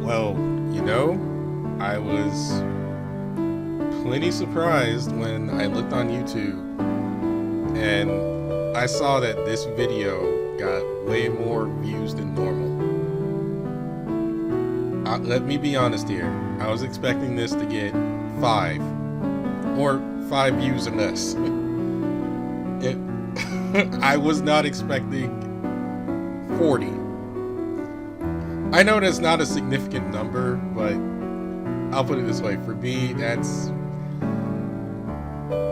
Well, you know, I was plenty surprised when I looked on YouTube and I saw that this video got way more views than normal. Let me be honest here. I was expecting this to get 5 or 5 views or less. I was not expecting 40. I know that's not a significant number, but I'll put it this way. For me,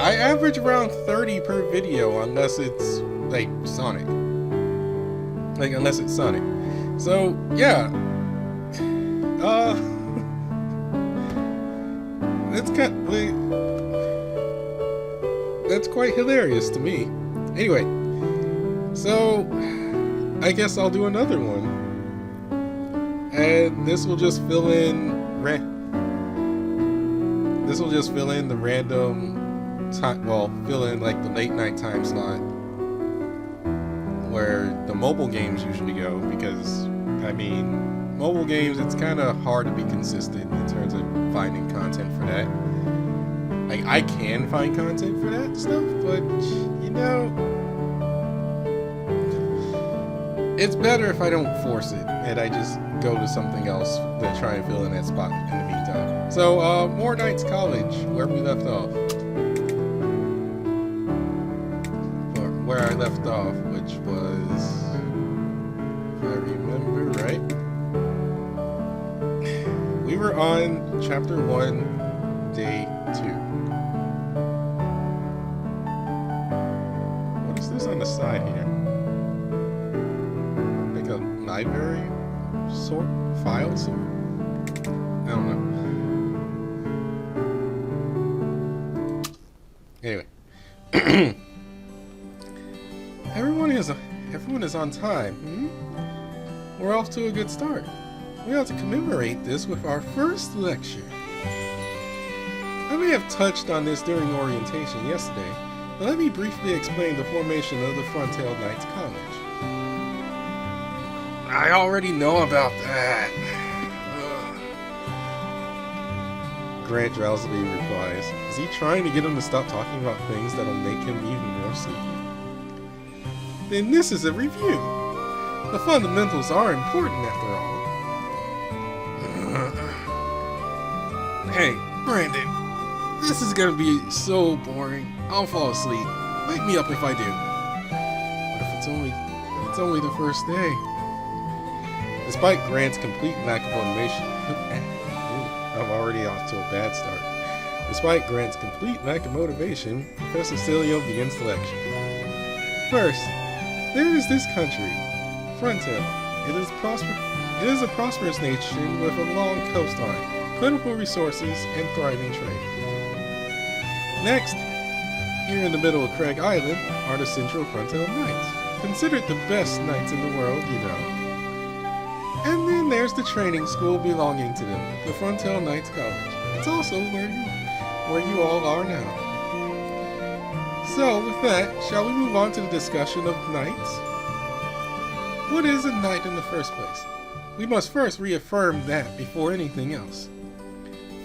I average around 30 per video unless it's like Sonic. Unless it's Sonic. So, yeah. That's quite hilarious to me. Anyway, so I guess I'll do another one. And this will just fill in the random time, fill in like the late night time slot where the mobile games usually go, because I mean, mobile games, it's kind of hard to be consistent in terms of finding content for that. Like, I can find content for that stuff, but you know, it's better if I don't force it and I just go to something else to try and fill in that spot in the meantime. So, More Knights College, where we left off. Or where I left off, which was, if I remember right, we were on Chapter 1, Day 2. What is this on the side here? Like a library sort? File sort? I don't know. Anyway. Everyone is on time. We're off to a good start. We ought to commemorate this with our first lecture. I may have touched on this during orientation yesterday, but let me briefly explain the formation of the Untitled Knights College. I already know about that. Grant drowsily replies. Is he trying to get him to stop talking about things that'll make him even more sleepy? Then this is a review. The fundamentals are important after all. Hey, Brandon, this is gonna be so boring. I'll fall asleep. Wake me up if I do. What if it's only the first day? Despite Grant's complete lack of motivation, I'm already off to a bad start. Despite Grant's complete lack of motivation, Professor Cilio begins the lecture. First, there is this country, Frontier. It is a prosperous nation with a long coastline, plentiful resources, and thriving trade. Next, here in the middle of Craig Island, are the Central Frontier Knights, considered the best knights in the world, you know. And then there's the training school belonging to them, the Untitled Knights College. It's also where you all are now. So, with that, shall we move on to the discussion of knights? What is a knight in the first place? We must first reaffirm that before anything else.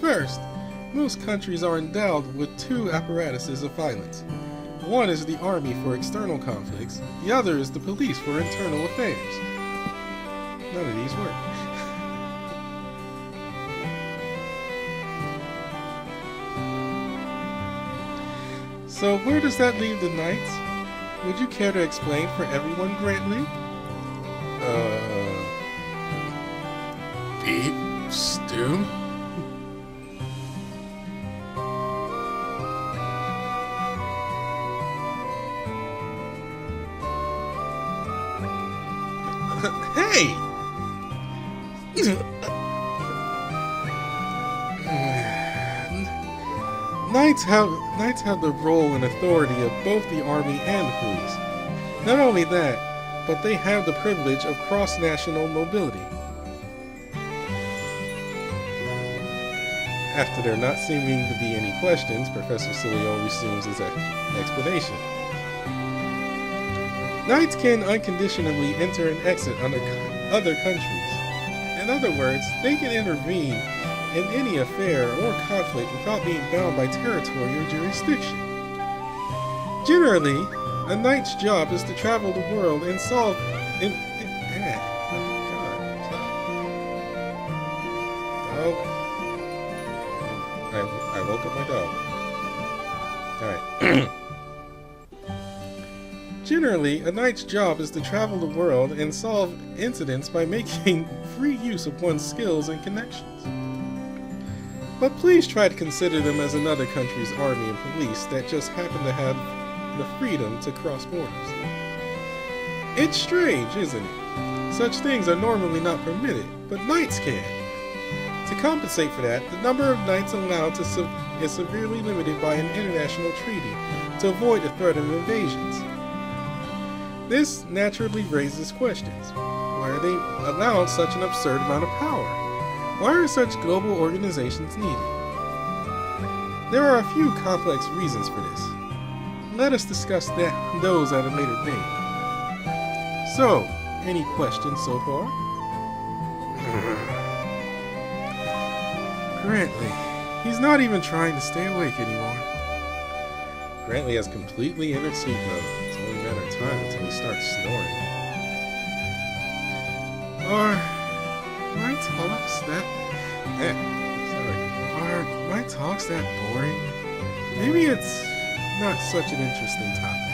First, most countries are endowed with 2 apparatuses of violence. One is the army for external conflicts, the other is the police for internal affairs. None of these work. So where does that leave the knights? Would you care to explain for everyone, Grantley? Beef stew? Hey! Knights have the role and authority of both the army and the police. Not only that, but they have the privilege of cross-national mobility. After there not seeming to be any questions, Professor Cilio resumes his explanation. Knights can unconditionally enter and exit other countries, and other words, they can intervene in any affair or conflict without being bound by territory or jurisdiction. Generally, a knight's job is to travel the world and solve... I woke up my dog. Alright. Generally, a knight's job is to travel the world and solve incidents by making free use of one's skills and connections. But please try to consider them as another country's army and police that just happen to have the freedom to cross borders. It's strange, isn't it? Such things are normally not permitted, but knights can. To compensate for that, the number of knights allowed is severely limited by an international treaty to avoid the threat of invasions. This naturally raises questions. Why are they allowed such an absurd amount of power? Why are such global organizations needed? There are a few complex reasons for this. Let us discuss those at a later date. So, any questions so far? Grantley. He's not even trying to stay awake anymore. Grantley has completely entered sleep mode. It's only a matter of time until he starts snoring. Are my talks that boring? Maybe it's not such an interesting topic.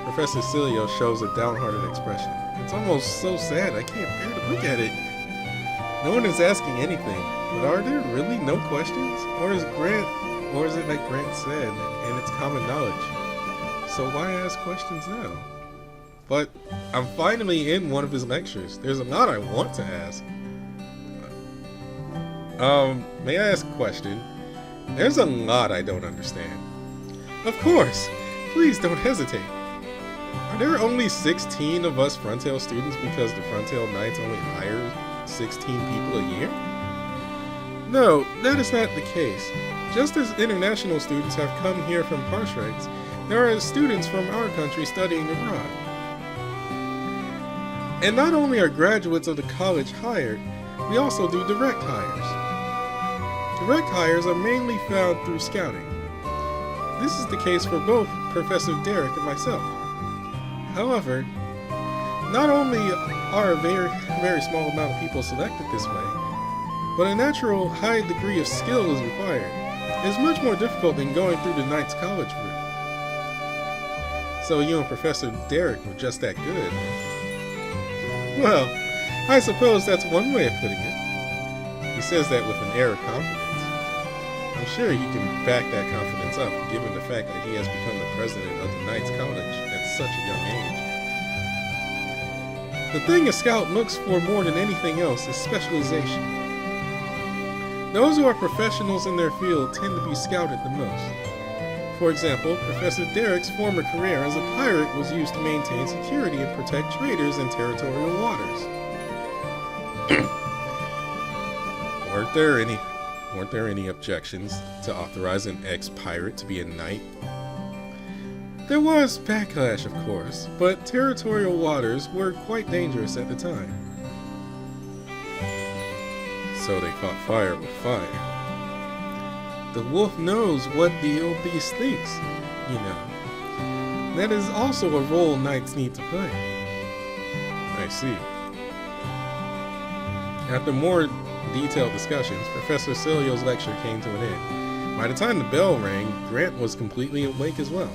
Professor Cilio shows a downhearted expression. It's almost so sad I can't bear to look at it. No one is asking anything, but are there really no questions? Or is it like Grant said, and it's common knowledge? So why ask questions now? But I'm finally in one of his lectures. There's a lot I want to ask. May I ask a question? There's a lot I don't understand. Of course! Please don't hesitate. Are there only 16 of us Frontail students because the Frontail Knights only hire 16 people a year? No, that is not the case. Just as international students have come here from Parsrites, there are students from our country studying abroad. And not only are graduates of the college hired, we also do direct hires. Direct hires are mainly found through scouting. This is the case for both Professor Derek and myself. However, not only are a very small amount of people selected this way, but a natural high degree of skill is required. It is much more difficult than going through the Knights College route. So you and Professor Derek were just that good. Well, I suppose that's one way of putting it. He says that with an air of confidence. I'm sure he can back that confidence up, given the fact that he has become the president of the Knights College at such a young age. The thing a scout looks for more than anything else is specialization. Those who are professionals in their field tend to be scouted the most. For example, Professor Derek's former career as a pirate was used to maintain security and protect traders in territorial waters. Weren't there any objections to authorize an ex-pirate to be a knight? There was backlash, of course, but territorial waters were quite dangerous at the time. So they fought fire with fire. The wolf knows what the old beast thinks, you know. That is also a role knights need to play. I see. After more detailed discussions, Professor Cilio's lecture came to an end. By the time the bell rang, Grant was completely awake as well.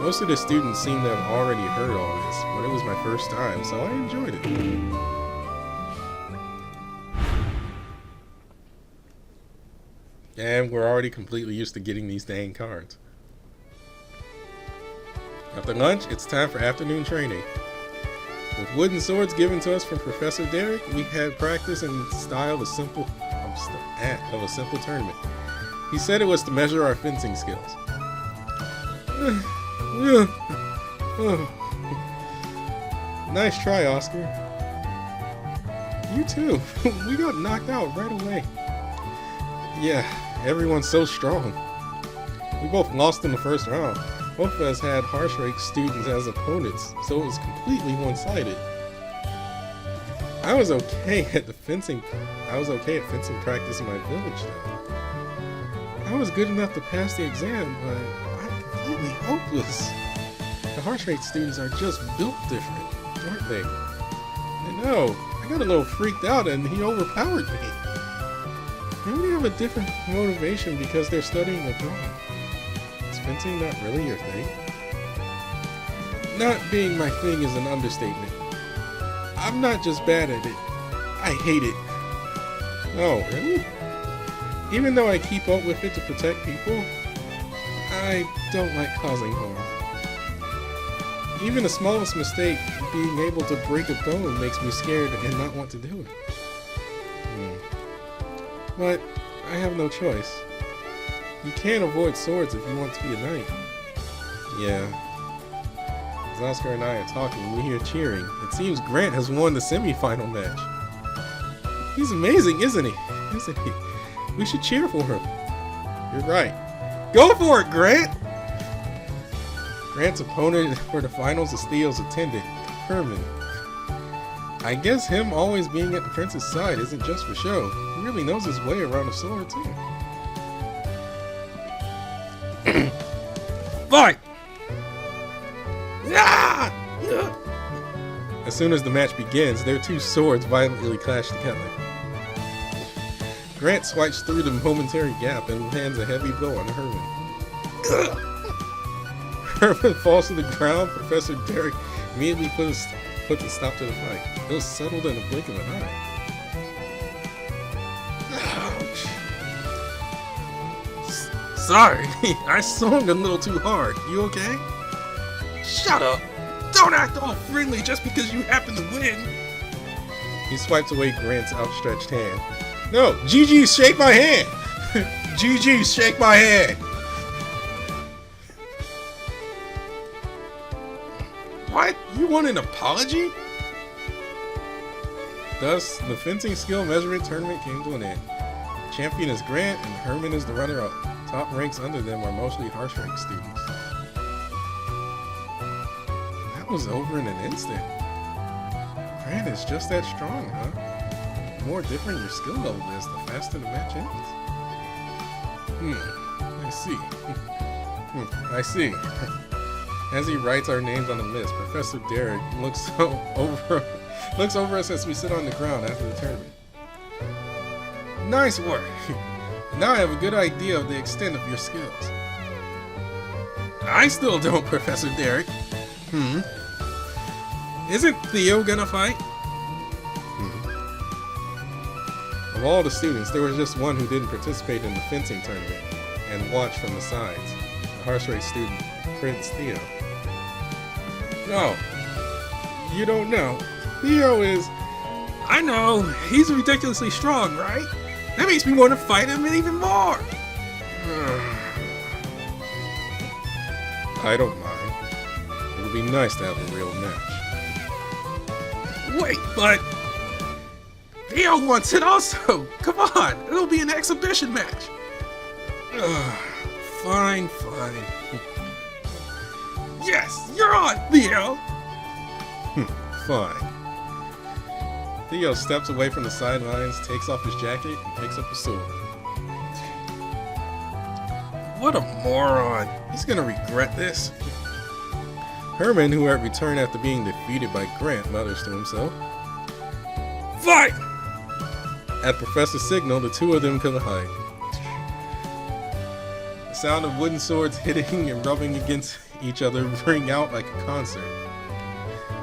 Most of the students seemed to have already heard all this, but it was my first time, so I enjoyed it. And we're already completely used to getting these dang cards. After lunch, it's time for afternoon training. With wooden swords given to us from Professor Derek, we had practice in style of a simple tournament. He said it was to measure our fencing skills. Nice try, Oscar. You too. We got knocked out right away. Yeah, everyone's so strong. We both lost in the first round. both of us had Harshrake students as opponents, so it was completely one-sided. I was okay at fencing practice in my village though. I was good enough to pass the exam, but I'm completely hopeless. The Harshrake students are just built different, aren't they? I know. I got a little freaked out and he overpowered me. Maybe they have a different motivation because they're studying abroad. Is fencing not really your thing? Not being my thing is an understatement. I'm not just bad at it. I hate it. Oh, really? Even though I keep up with it to protect people, I don't like causing harm. Even the smallest mistake, being able to break a bone, makes me scared and not want to do it. But I have no choice. You can't avoid swords if you want to be a knight. Yeah. As Oscar and I are talking, we hear cheering. It seems Grant has won the semi-final match. He's amazing, isn't he? We should cheer for him. You're right. Go for it, Grant! Grant's opponent for the finals is Theo's attendant, Herman. I guess him always being at the prince's side isn't just for show. He really knows his way around a sword, too. Fight! As soon as the match begins, their two swords violently clash together. Grant swipes through the momentary gap and lands a heavy blow on Herman. Herman falls to the ground. Professor Derek immediately puts a stop to the fight. It was settled in a blink of an eye. Ouch. Sorry, I swung a little too hard. You okay? Shut up! Don't act all friendly just because you happen to win! He swipes away Grant's outstretched hand. No! GG, shake my hand! GG, shake my hand! What? You want an apology? Thus, the fencing skill measurement tournament came to an end. The champion is Grant and Herman is the runner-up. Top ranks under them are mostly Harshrake students. Was over in an instant. Grant is just that strong, huh? The more different your skill level is, the faster the match ends. I see. I see. As he writes our names on the list, Professor Derek looks over us as we sit on the ground after the tournament. Nice work. Now I have a good idea of the extent of your skills. I still don't, Professor Derek. Isn't Theo gonna fight? Of all the students, there was just one who didn't participate in the fencing tournament and watched from the sides. The Harshrake student, Prince Theo. No, you don't know. Theo is... I know, he's ridiculously strong, right? That makes me want to fight him even more! I don't mind. It would be nice to have a real match. Wait, but Theo wants it also. Come on, it'll be an exhibition match. Fine. Yes, you're on, Theo. Fine. Theo steps away from the sidelines, takes off his jacket, and picks up a sword. What a moron. He's gonna regret this. Herman, who had returned after being defeated by Grant, mutters to himself. Fight! At Professor's signal, the two of them collide. The sound of wooden swords hitting and rubbing against each other ring out like a concert.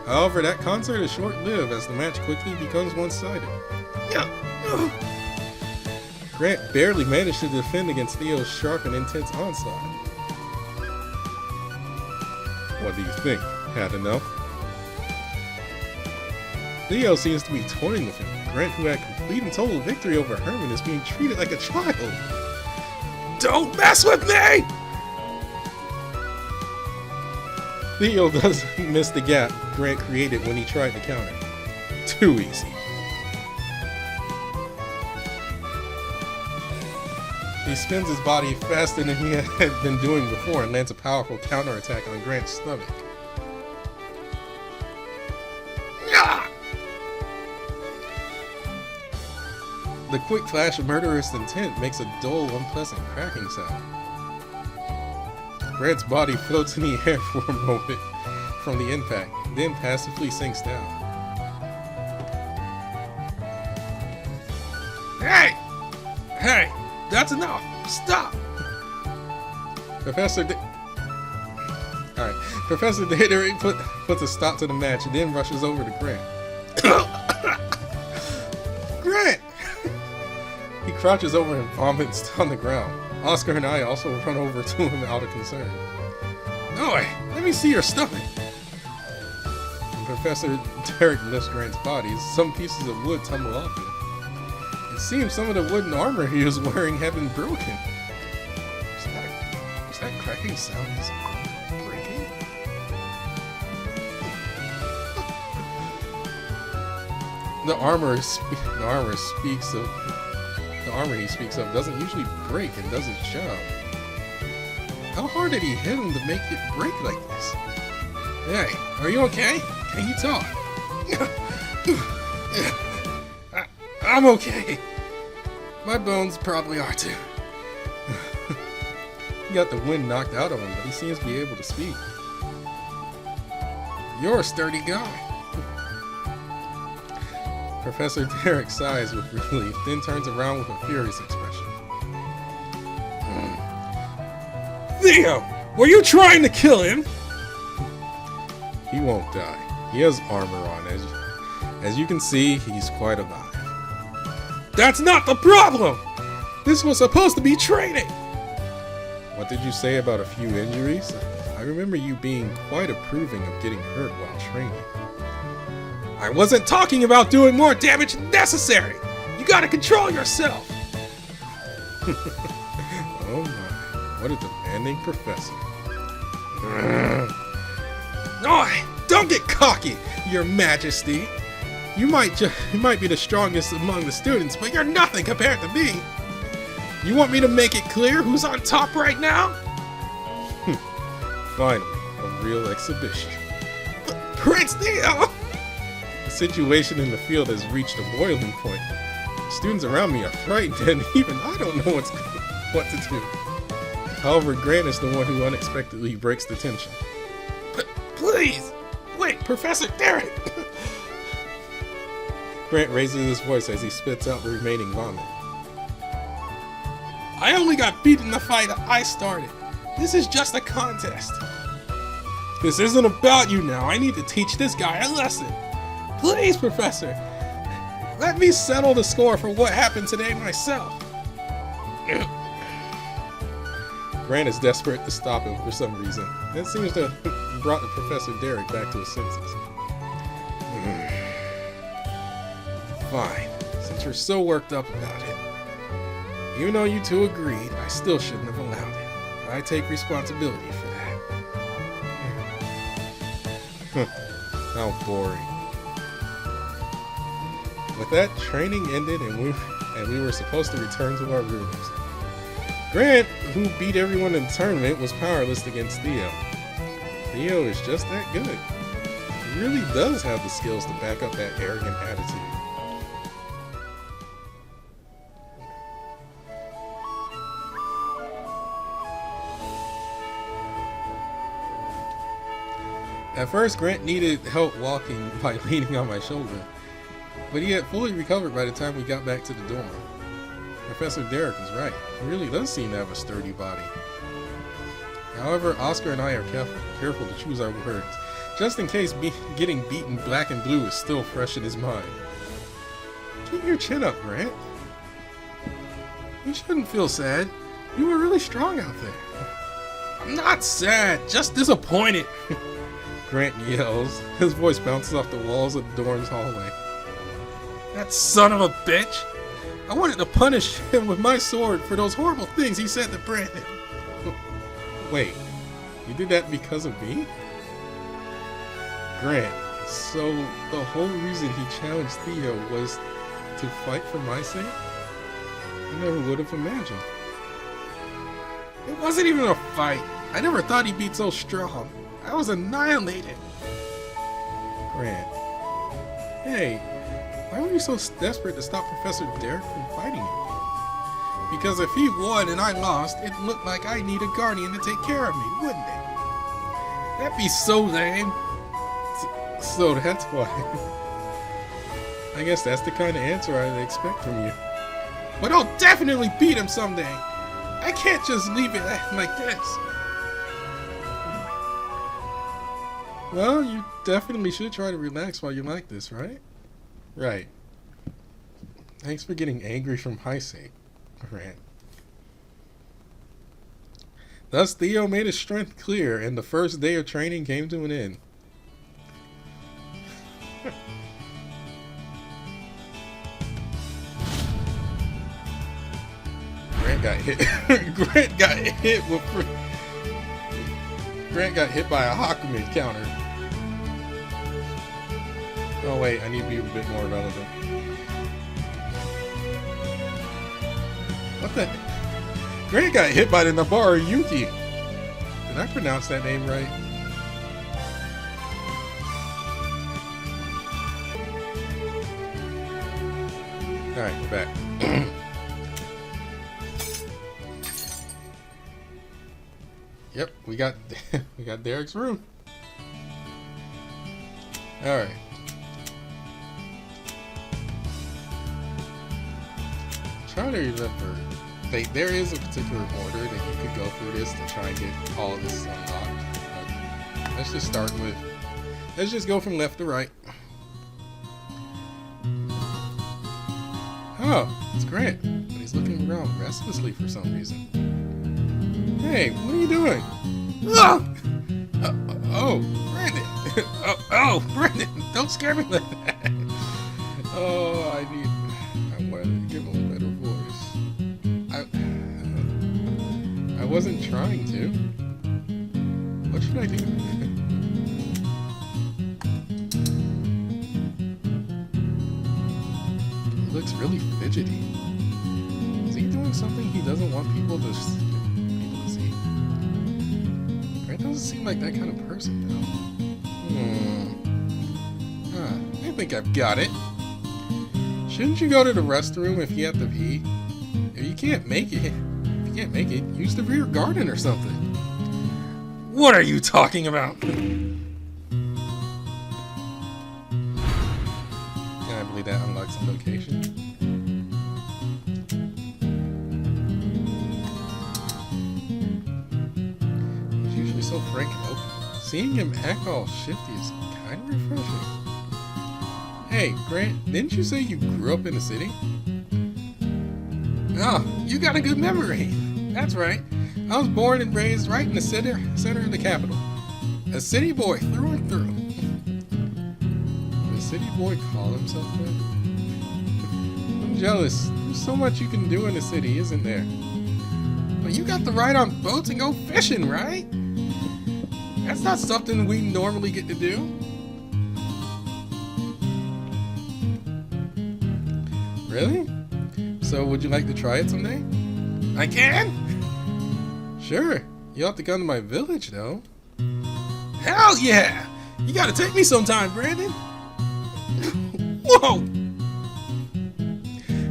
However, that concert is short-lived as the match quickly becomes one-sided. Grant barely managed to defend against Theo's sharp and intense onslaught. What do you think? Had enough? Theo seems to be toying with him. Grant, who had complete and total victory over Herman, is being treated like a child. Don't mess with me! Theo doesn't miss the gap Grant created when he tried to counter. Too easy. He spins his body faster than he had been doing before and lands a powerful counterattack on Grant's stomach. The quick flash of murderous intent makes a dull, unpleasant cracking sound. Grant's body floats in the air for a moment from the impact, then passively sinks down. Hey! Hey! That's enough! Stop! Professor Derek puts a stop to the match and then rushes over to Grant. Grant! He crouches over and vomits on the ground. Oscar and I also run over to him out of concern. Oi, let me see your stomach. When Professor Derek lifts Grant's body, some pieces of wood tumble off him. It seems some of the wooden armor he was wearing had been broken. Was that cracking sound his armor breaking? The armor he speaks of doesn't usually break and does its job. How hard did he hit him to make it break like this? Hey, are you okay? Can you talk? I'm okay. My bones probably are too. He got the wind knocked out of him, but he seems to be able to speak. You're a sturdy guy. Professor Derek sighs with relief, then turns around with a furious expression. Theo, were you trying to kill him? He won't die. He has armor on. As you can see, he's quite alive. That's not the problem! This was supposed to be training! What did you say about a few injuries? I remember you being quite approving of getting hurt while training. I wasn't talking about doing more damage than necessary! You gotta control yourself! Oh my, what a demanding professor. Oi, don't get cocky, your majesty! You might be the strongest among the students, but you're nothing compared to me! You want me to make it clear who's on top right now? Finally, a real exhibition. Prince Theo! The situation in the field has reached a boiling point. The students around me are frightened, and even I don't know what to do. However, Grant is the one who unexpectedly breaks the tension. Please! Wait, Professor Derek! Grant raises his voice as he spits out the remaining vomit. I only got beat in the fight I started. This is just a contest. This isn't about you now. I need to teach this guy a lesson. Please, Professor. Let me settle the score for what happened today myself. Grant is desperate to stop him for some reason. That seems to have brought the Professor Derek back to his senses. Fine, since you're so worked up about it. Even though you two agreed, I still shouldn't have allowed it. I take responsibility for that. How boring. With that, training ended and we were supposed to return to our rooms. Grant, who beat everyone in the tournament, was powerless against Theo. Theo is just that good. He really does have the skills to back up that arrogant attitude. At first, Grant needed help walking by leaning on my shoulder, but he had fully recovered by the time we got back to the dorm. Professor Derek was right. He really does seem to have a sturdy body. However, Oscar and I are careful to choose our words, just in case getting beaten black and blue is still fresh in his mind. Keep your chin up, Grant. You shouldn't feel sad. You were really strong out there. I'm not sad, just disappointed. Grant yells. His voice bounces off the walls of the dorm's hallway. That son of a bitch! I wanted to punish him with my sword for those horrible things he said to Brandon. Wait, you did that because of me? Grant, so the whole reason he challenged Theo was to fight for my sake? I never would have imagined. It wasn't even a fight. I never thought he'd be so strong. I was annihilated. Grant. Hey, why were you so desperate to stop Professor Derek from fighting you? Because if he won and I lost, it looked like I need a guardian to take care of me, wouldn't it? That'd be so lame. So that's why. I guess that's the kind of answer I'd expect from you. But I'll definitely beat him someday. I can't just leave it like this. Well, you definitely should try to relax while you're like this, right? Right. Thanks for getting angry from Heisei, Grant. Thus, Theo made his strength clear, and the first day of training came to an end. Grant got hit. Grant got hit by a Hakumen counter. Oh wait, I need to be a bit more relevant. What the? Grant got hit by the Nabaru Yuki. Did I pronounce that name right? Alright, we're back. Yep, we got Derek's room. Alright. Trying to remember. There is a particular order that you could go through this to try and get all of this unlocked. Let's just start with. Let's just go from left to right. Oh, it's Grant. But he's looking around restlessly for some reason. Hey, what are you doing? Oh, Brandon. oh, Brandon, don't scare me like that. Oh, I wanted to give him a better voice. I wasn't trying to. What should I do? He looks really fidgety. Is he doing something he doesn't want people to see? Grant doesn't seem like that kind of person, though. I think I've got it. Shouldn't you go to the restroom if you have to pee? If you can't make it, use the rear garden or something. What are you talking about? Can I believe that unlocks the location? He's usually so frank and open. Seeing him act all shifty is kind of refreshing. Hey, Grant, didn't you say you grew up in the city? Oh, you got a good memory. That's right. I was born and raised right in the center of the capital. A city boy through and through. Would a city boy call himself that? I'm jealous. There's so much you can do in the city, isn't there? But you got to ride on boats and go fishing, right? That's not something we normally get to do. Really? So would you like to try it someday? I can? Sure. You'll have to come to my village, though. Hell yeah! You gotta take me sometime, Brandon. Whoa!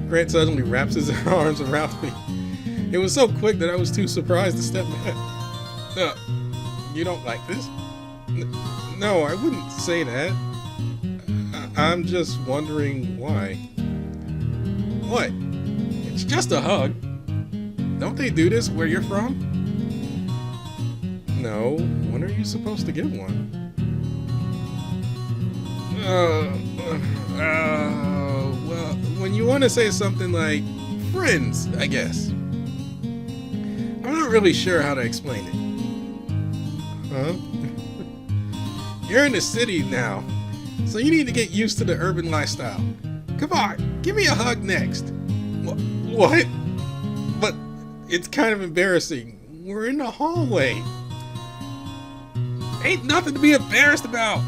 Grant suddenly wraps his arms around me. It was so quick that I was too surprised to step back. You don't like this? No, I wouldn't say that. I'm just wondering why. What? It's just a hug. Don't they do this where you're from? No. When are you supposed to give one? Well, when you want to say something like friends, I guess. I'm not really sure how to explain it. Huh? You're in the city now, so you need to get used to the urban lifestyle. Come on, give me a hug next. What? But it's kind of embarrassing. We're in the hallway. Ain't nothing to be embarrassed about.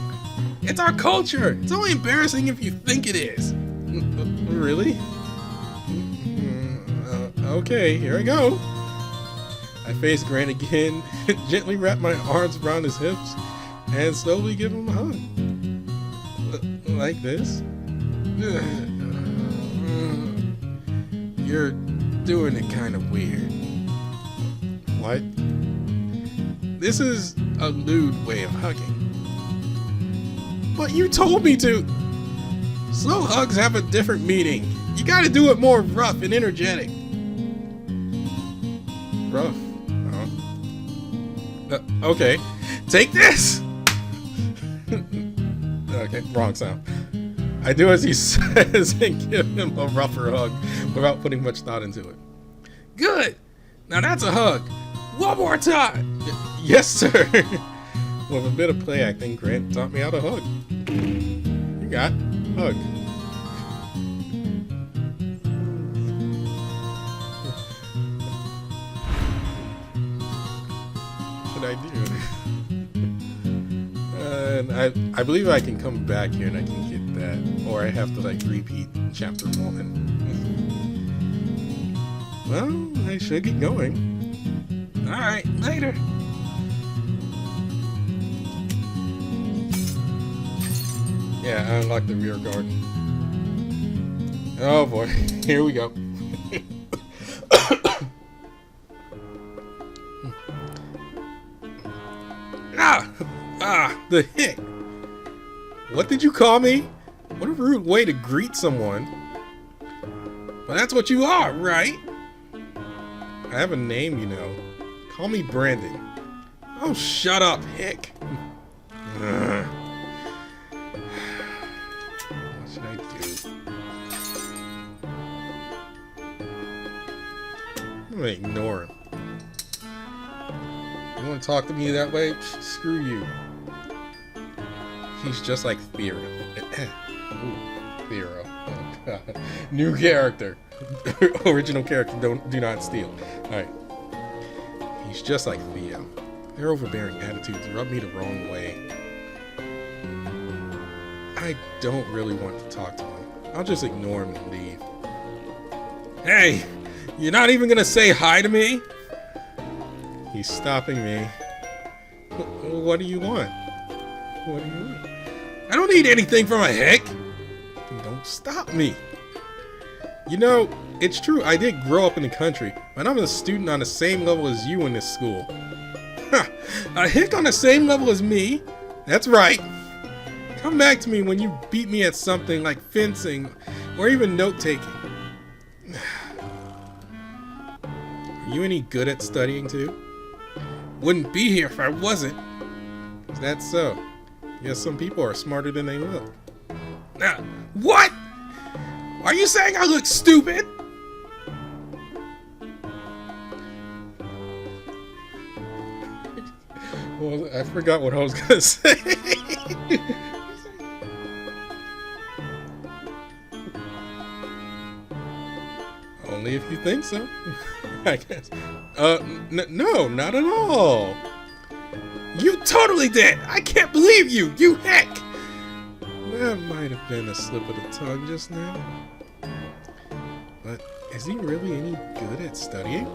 It's our culture. It's only embarrassing if you think it is. Really? Okay, here I go. I I face Grant again, gently wrap my arms around his hips, and slowly give him a hug. Like this? You're doing it kind of weird. What? This is a lewd way of hugging. But you told me to! Slow hugs have a different meaning. You gotta do it more rough and energetic. Rough? Okay. Take this! Okay, wrong sound. I do as he says and give him a rougher hug without putting much thought into it. Good! Now that's a hug! One more time! Yes, sir! With a bit of play acting, Grant taught me how to hug. You got hug. What should I do? And I believe I can come back here and I can get that, or I have to like repeat chapter 1. Well, I should get going. Alright, later. Yeah, I unlocked the rear guard. Oh boy, here we go. The hick. What did you call me? What a rude way to greet someone. But that's what you are, right? I have a name, you know. Call me Brandon. Oh, shut up, hick. What should I do? I'm gonna ignore him. You want to talk to me that way? Screw you. He's just like Theo. Ooh, Theo. Oh god. New character. Original character. Do not steal. Alright. He's just like Theo. Their overbearing attitudes rub me the wrong way. I don't really want to talk to him. I'll just ignore him and leave. Hey! You're not even gonna say hi to me? He's stopping me. What do you want? What do you want? I don't need anything from a hick! Don't stop me. You know, it's true, I did grow up in the country, but I'm a student on the same level as you in this school. A hick on the same level as me? That's right. Come back to me when you beat me at something like fencing or even note-taking. Are you any good at studying too? Wouldn't be here if I wasn't. Is that so? Yes, some people are smarter than they look. What? Are you saying I look stupid? Well, I forgot what I was gonna say. Only if you think so, I guess. No, not at all. You totally did! I can't believe you, you heck! That might have been a slip of the tongue just now. But is he really any good at studying?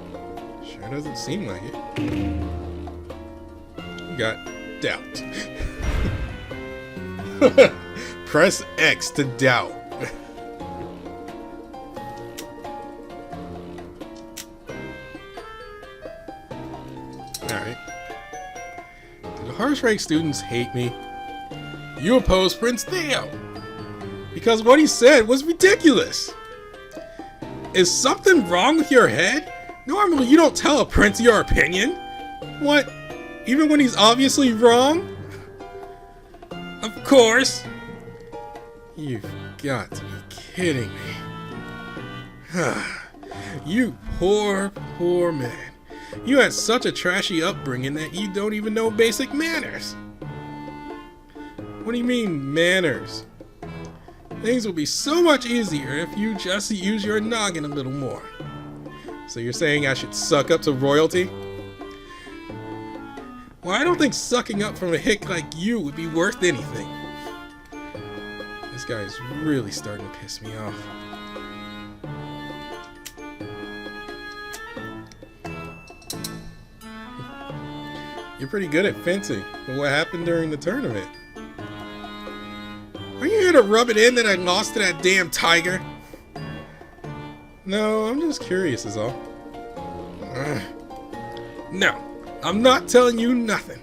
Sure doesn't seem like it. You got doubt. Press X to doubt. Alright. Do the harsh rank students hate me? You oppose Prince Theo because what he said was ridiculous. Is something wrong with your head? Normally you don't tell a prince your opinion. What? Even when he's obviously wrong? Of course. You've got to be kidding me. You poor, poor man. You had such a trashy upbringing that you don't even know basic manners. What do you mean, manners? Things will be so much easier if you just use your noggin a little more. So you're saying I should suck up to royalty? Well, I don't think sucking up from a hick like you would be worth anything. This guy is really starting to piss me off. You're pretty good at fencing, but what happened during the tournament? Are you here to rub it in that I lost to that damn tiger? No, I'm just curious is all. No, I'm not telling you nothing.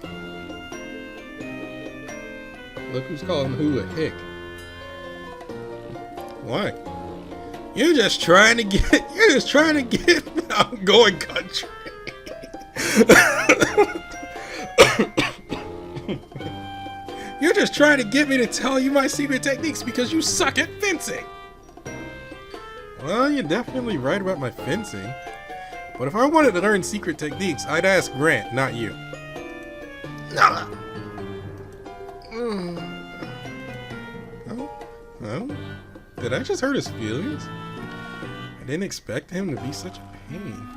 Look who's calling who a hick. Why? You're just trying to get I'm going country. You're just trying to get me to tell you my secret techniques because you suck at fencing. Well, you're definitely right about my fencing. But if I wanted to learn secret techniques, I'd ask Grant, not you. No. Oh? Did I just hurt his feelings? I didn't expect him to be such a pain.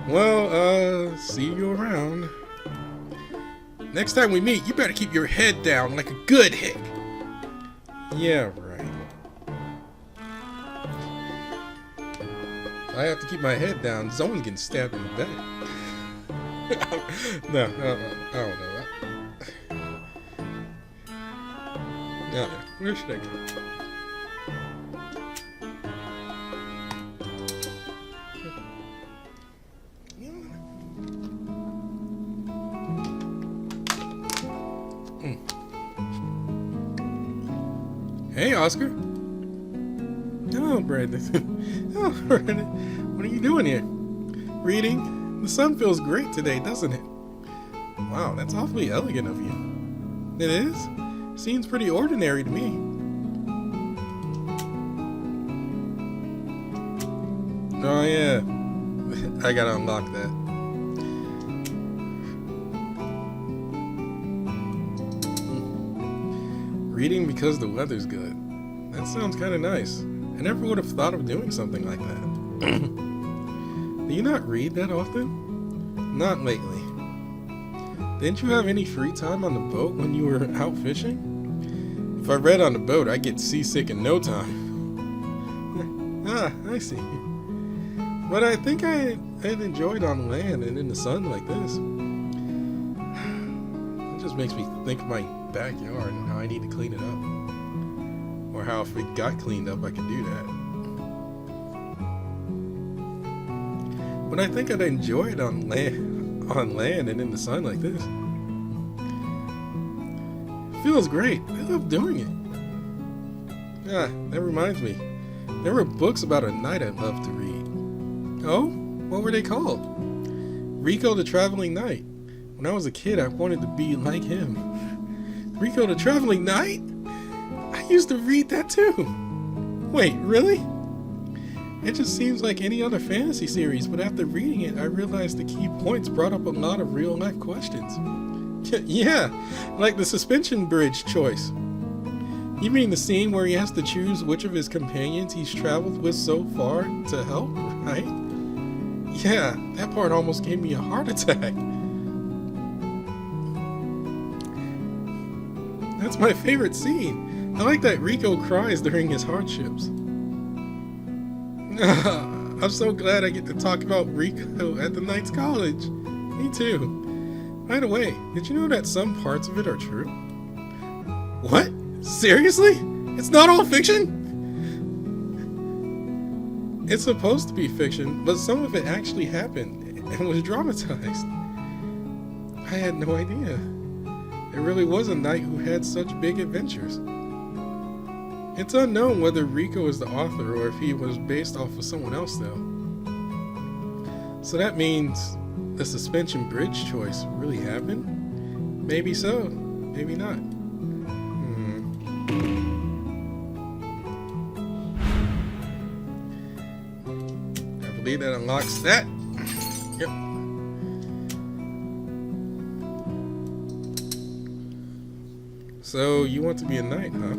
Well, see you around. Next time we meet, you better keep your head down like a good hick. Yeah, right. If I have to keep my head down, someone's getting stabbed in the back. No, I don't know that. Yeah, where should I go? Hey, Oscar. Hello, Brandon. Oh, Brandon. What are you doing here? Reading? The sun feels great today, doesn't it? Wow, that's awfully elegant of you. It is? Seems pretty ordinary to me. Oh, yeah. I gotta unlock that. Reading because the weather's good. That sounds kind of nice. I never would have thought of doing something like that. Do you not read that often? Not lately. Didn't you have any free time on the boat when you were out fishing? If I read on the boat, I'd get seasick in no time. Ah, I see. But I think I'd enjoyed on land and in the sun like this. It just makes me think of my backyard and how I need to clean it up. Or how if it got cleaned up, I could do that. But I think I'd enjoy it on land and in the sun like this. It feels great. I love doing it. Ah, that reminds me. There were books about a knight I'd love to read. Oh? What were they called? Rico the Traveling Knight. When I was a kid, I wanted to be like him. Rico the Traveling Knight? I used to read that too. Wait, really? It just seems like any other fantasy series, but after reading it, I realized the key points brought up a lot of real-life questions. Yeah, like the suspension bridge choice. You mean the scene where he has to choose which of his companions he's traveled with so far to help, right? Yeah, that part almost gave me a heart attack. That's my favorite scene. I like that Rico cries during his hardships. I'm so glad I get to talk about Rico at the Knights College. Me too. By the way, did you know that some parts of it are true? What? Seriously? It's not all fiction? It's supposed to be fiction, but some of it actually happened and was dramatized. I had no idea. There really was a knight who had such big adventures. It's unknown whether Rico is the author or if he was based off of someone else, though. So that means the suspension bridge choice really happened? Maybe so, maybe not. I believe that unlocks that. Yep. So you want to be a knight, huh?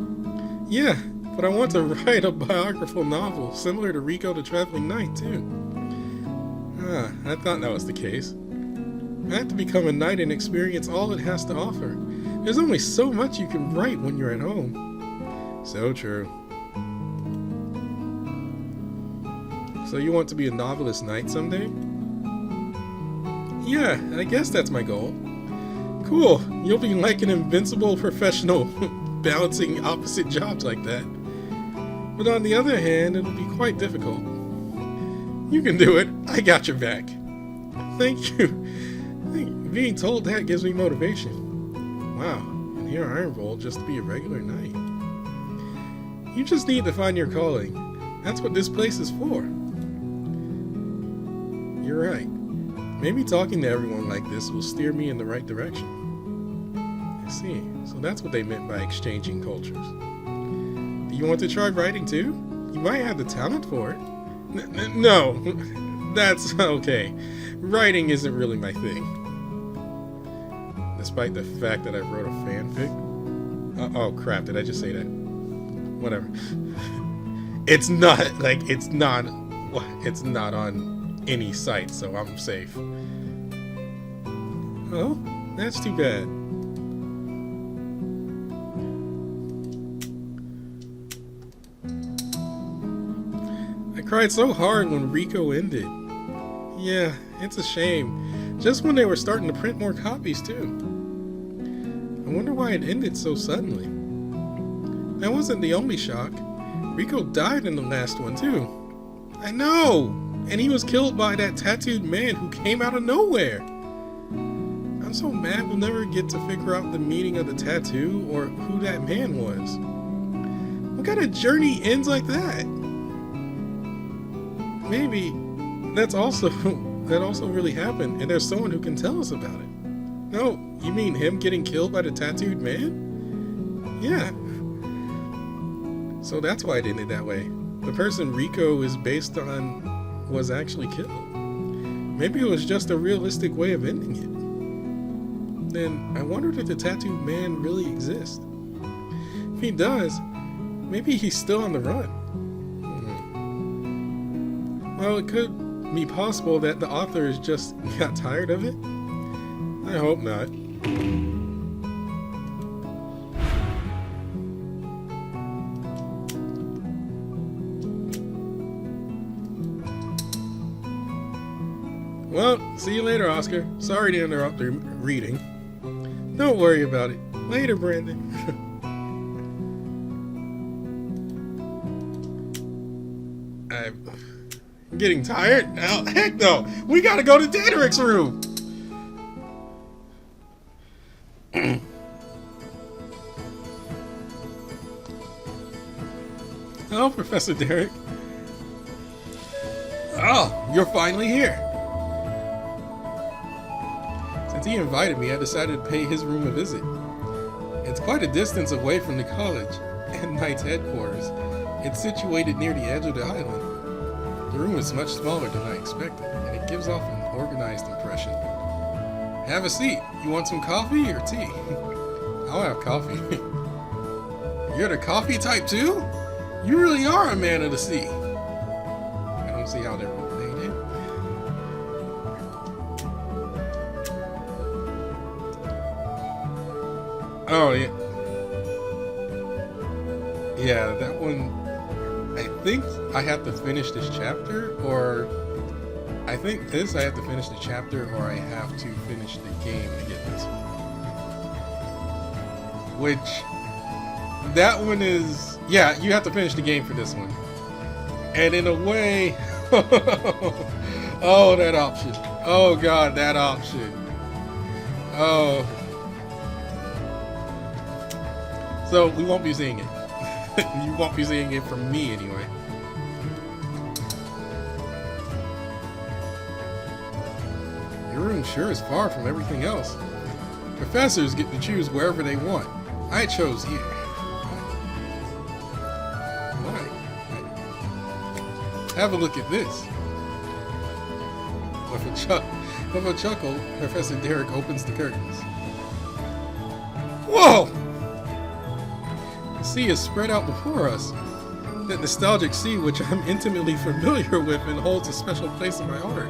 Yeah, but I want to write a biographical novel similar to Rico the Traveling Knight, too. Ah, I thought that was the case. I have to become a knight and experience all it has to offer. There's only so much you can write when you're at home. So true. So you want to be a novelist knight someday? Yeah, I guess that's my goal. Cool, you'll be like an invincible professional balancing opposite jobs like that. But on the other hand, it'll be quite difficult. You can do it. I got your back. Thank you. Being told that gives me motivation. Wow, and here I enrolled just to be a regular knight. You just need to find your calling. That's what this place is for. You're right. Maybe talking to everyone like this will steer me in the right direction. I see. So that's what they meant by exchanging cultures. Do you want to try writing too? You might have the talent for it. No, that's okay. Writing isn't really my thing. Despite the fact that I wrote a fanfic. Oh crap, did I just say that? Whatever. It's not on any site, so I'm safe. Oh, that's too bad. I cried so hard when Rico ended. Yeah, it's a shame. Just when they were starting to print more copies too. I wonder why it ended so suddenly. That wasn't the only shock. Rico died in the last one too. I know! And he was killed by that tattooed man who came out of nowhere. I'm so mad we'll never get to figure out the meaning of the tattoo or who that man was. What kind of journey ends like that? Maybe that also really happened and there's someone who can tell us about it. No, you mean him getting killed by the tattooed man? Yeah. So that's why it ended that way. The person Rico is based on was actually killed. Maybe it was just a realistic way of ending it. Then I wondered if the tattooed man really exists. If he does, maybe he's still on the run. Well, it could be possible that the author has just got tired of it. I hope not. Well, see you later, Oscar. Sorry to interrupt the reading. Don't worry about it. Later, Brandon. I'm getting tired. Oh, heck no. We gotta go to Daedric's room. Hello, Professor Derek. Oh, you're finally here. Since he invited me, I decided to pay his room a visit. It's quite a distance away from the college and Knight's headquarters. It's situated near the edge of the island. The room is much smaller than I expected, and it gives off an organized impression. Have a seat. You want some coffee or tea? I'll have coffee. You're the coffee type too? You really are a man of the sea. I don't see how they're related. Oh, yeah. Yeah, that one. I think I have to finish this chapter, or I think this I have to finish the chapter, or I have to finish the game to get this one. Which, that one is, yeah, you have to finish the game for this one. And in a way, oh, that option. Oh God, that option. Oh. So we won't be seeing it. You won't be seeing it from me anyway. Your room sure is far from everything else. Professors get to choose wherever they want. I chose here. Why? Have a look at this. With a chuckle, Professor Derek opens the curtains. Whoa! The sea is spread out before us. That nostalgic sea which I'm intimately familiar with and holds a special place in my heart.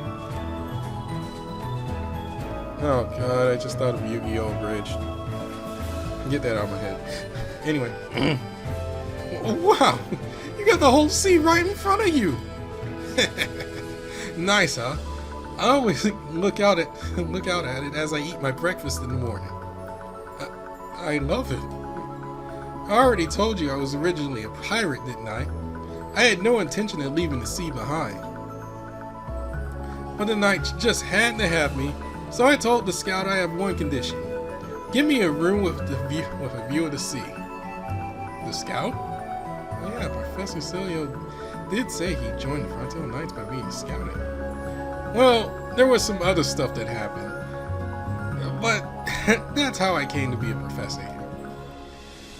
Oh God, I just thought of Yu-Gi-Oh! Abridged. Get that out of my head. Anyway. Wow, you got the whole sea right in front of you. Nice, huh? I always look out at it as I eat my breakfast in the morning. I love it. I already told you I was originally a pirate, didn't I? I had no intention of leaving the sea behind. But the knight just had to have me, so I told the scout I have one condition. Give me a room with a view of the sea. The scout? Oh yeah, Professor Celio did say he joined the Frontier Knights by being scouted. Well, there was some other stuff that happened, but that's how I came to be a professor.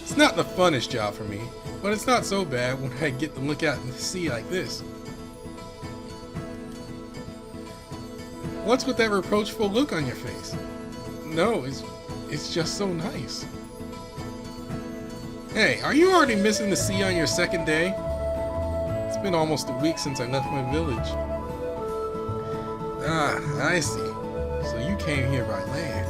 It's not the funnest job for me, but it's not so bad when I get to look out in the sea like this. What's with that reproachful look on your face? No, it's just so nice. Hey, are you already missing the sea on your second day? It's been almost a week since I left my village. Ah, I see. So you came here by land.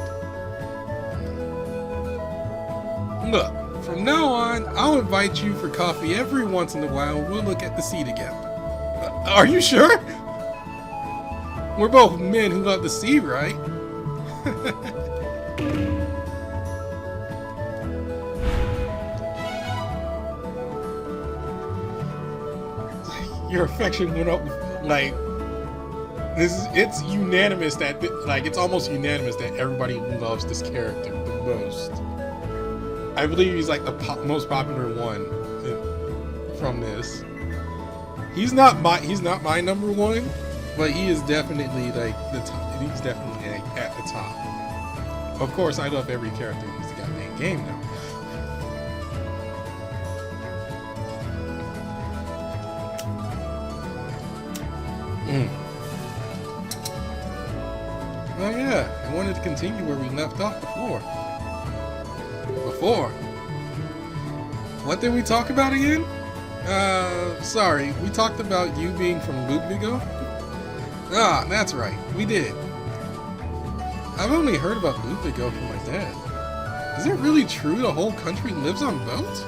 Look, from now on, I'll invite you for coffee every once in a while and we'll look at the sea together. Are you sure? We're both men who love the sea, right? Your affection went up like it's unanimous that it's almost unanimous that everybody loves this character the most. I believe he's like the most popular one from this. He's not my number one, but he is definitely like the top. He's definitely like at the top. Of course, I love every character in this goddamn game now. Oh yeah, I wanted to continue where we left off before. What did we talk about again? Sorry, we talked about you being from Ludwigo? Ah, that's right, we did. I've only heard about Ludwigo from my dad. Is it really true the whole country lives on boats?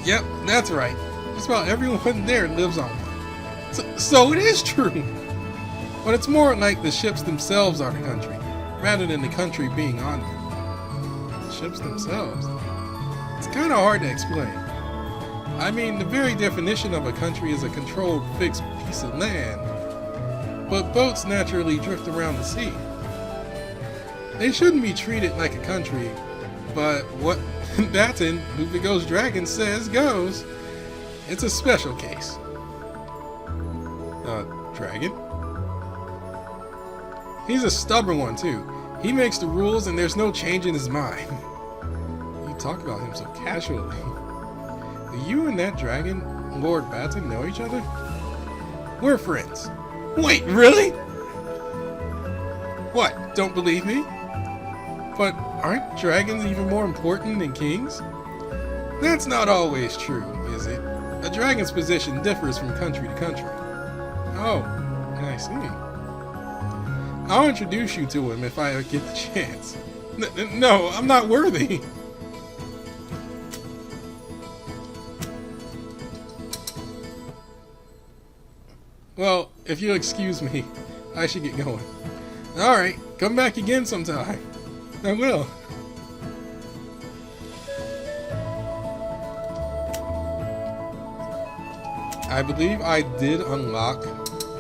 Yep, that's right. Just about everyone there lives on one. So it is true! But it's more like the ships themselves are the country, rather than the country being on them. The ships themselves? It's kind of hard to explain. I mean, the very definition of a country is a controlled, fixed piece of land. But boats naturally drift around the sea. They shouldn't be treated like a country, but what Batten, Ludwigo's dragon, says goes. It's a special case. Dragon? He's a stubborn one, too. He makes the rules and there's no change in his mind. You talk about him so casually. Do you and that dragon, Lord Batten, know each other? We're friends. Wait, really? What, don't believe me? But aren't dragons even more important than kings? That's not always true, is it? A dragon's position differs from country to country. Oh, I see. I'll introduce you to him if I get the chance. No, I'm not worthy. Well, if you'll excuse me, I should get going. Alright, come back again sometime. I will. I believe I did unlock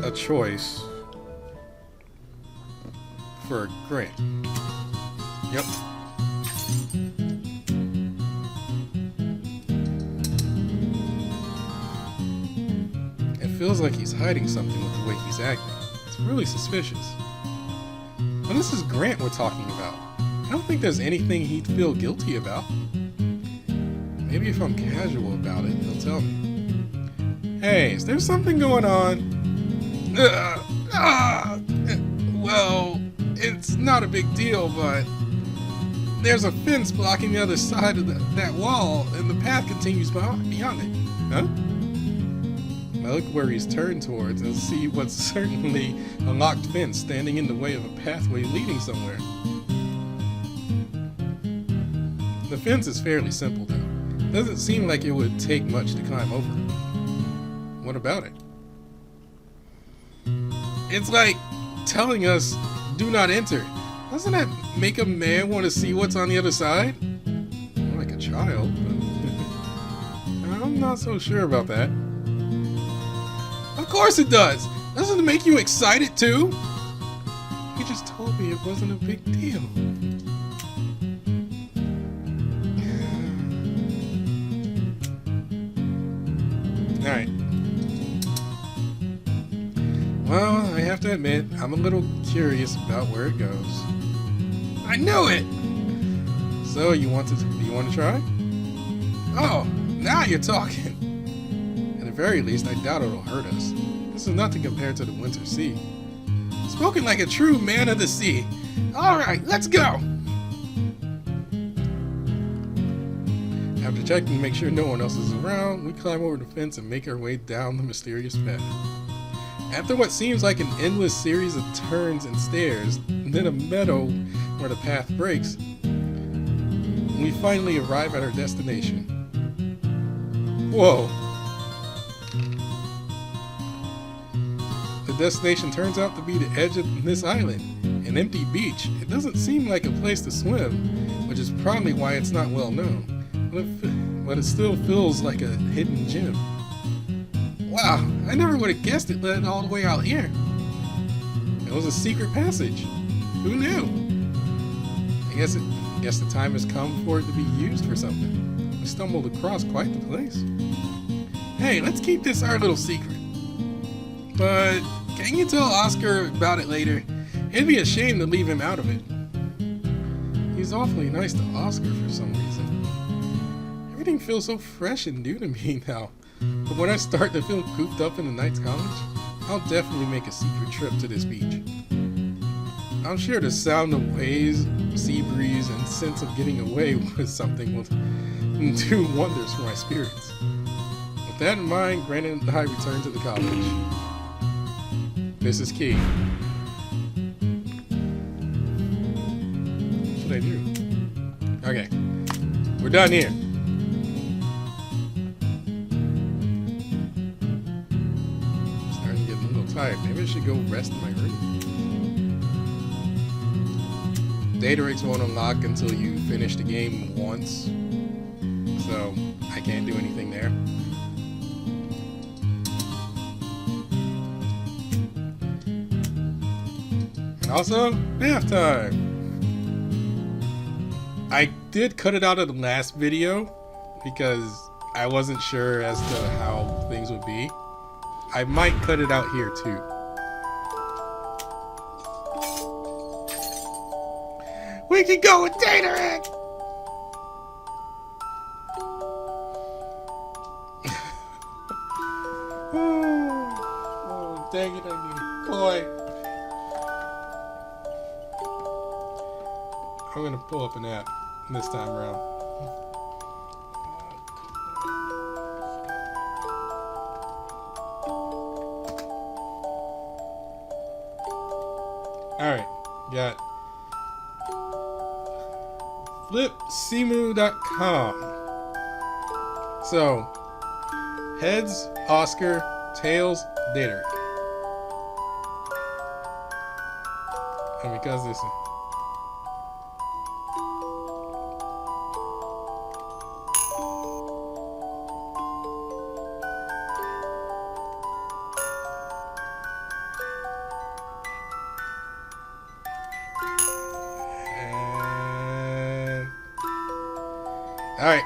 a choice for a grant. Yep. It feels like he's hiding something with the way he's acting. It's really suspicious. But this is Grant we're talking about. I don't think there's anything he'd feel guilty about. Maybe if I'm casual about it, he'll tell me. Hey, is there something going on? Well, it's not a big deal, but there's a fence blocking the other side of that wall, and the path continues beyond it. Huh? I look where he's turned towards and see what's certainly a locked fence standing in the way of a pathway leading somewhere. The fence is fairly simple, though. Doesn't seem like it would take much to climb over. What about it? It's like telling us, do not enter. Doesn't that make a man want to see what's on the other side? More like a child, but I'm not so sure about that. Of course it does! Doesn't it make you excited too? You just told me it wasn't a big deal. Alright. Well, I have to admit, I'm a little curious about where it goes. I knew it! So, do you want to try? Oh, now you're talking. At the very least, I doubt it'll hurt us. This is nothing compared to the Winter Sea. Spoken like a true man of the sea. Alright, let's go! After checking to make sure no one else is around, we climb over the fence and make our way down the mysterious path. After what seems like an endless series of turns and stairs, and then a meadow where the path breaks, we finally arrive at our destination. Whoa! The destination turns out to be the edge of this island, an empty beach. It doesn't seem like a place to swim, which is probably why it's not well known. But it still feels like a hidden gem. Wow, I never would have guessed it led all the way out here. It was a secret passage. Who knew? I guess the time has come for it to be used for something. We stumbled across quite the place. Hey, let's keep this our little secret. But can you tell Oscar about it later? It'd be a shame to leave him out of it. He's awfully nice to Oscar for some reason. Everything feels so fresh and new to me now. But when I start to feel cooped up in the Knights College, I'll definitely make a secret trip to this beach. I'm sure the sound of waves, sea breeze, and sense of getting away with something will do wonders for my spirits. With that in mind, Brandon and I return to the college. This is key. What should I do? Okay, we're done here. Starting to get a little tired. Maybe I should go rest in my room. Data rigs won't unlock until you finish the game once, so I can't do anything there. And also, bath time! I did cut it out of the last video because I wasn't sure as to how things would be. I might cut it out here too. We can go with Data Rig! Oh, dang it, I need a koi. I'm gonna pull up an app this time around. Alright, got flipsimu.com. So, heads, Oscar, tails, Data. And because this is alright,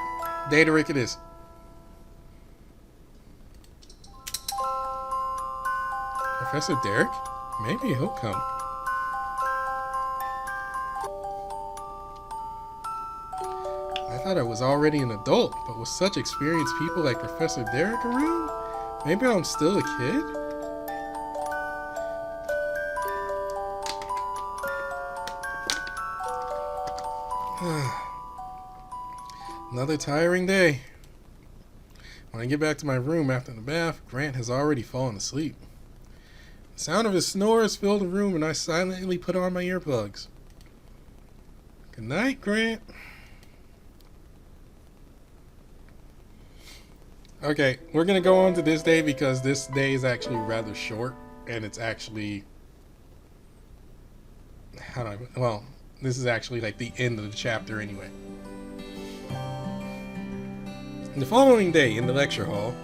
Data Rick it is. Professor Derek? Maybe he'll come. I thought I was already an adult, but with such experienced people like Professor Derek around, maybe I'm still a kid? Another tiring day. When I get back to my room after the bath, Grant has already fallen asleep. The sound of his snores filled the room and I silently put on my earplugs. Good night, Grant. Okay, we're gonna go on to this day because this day is actually rather short, and it's actually well, this is actually like the end of the chapter anyway. The following day in the lecture hall.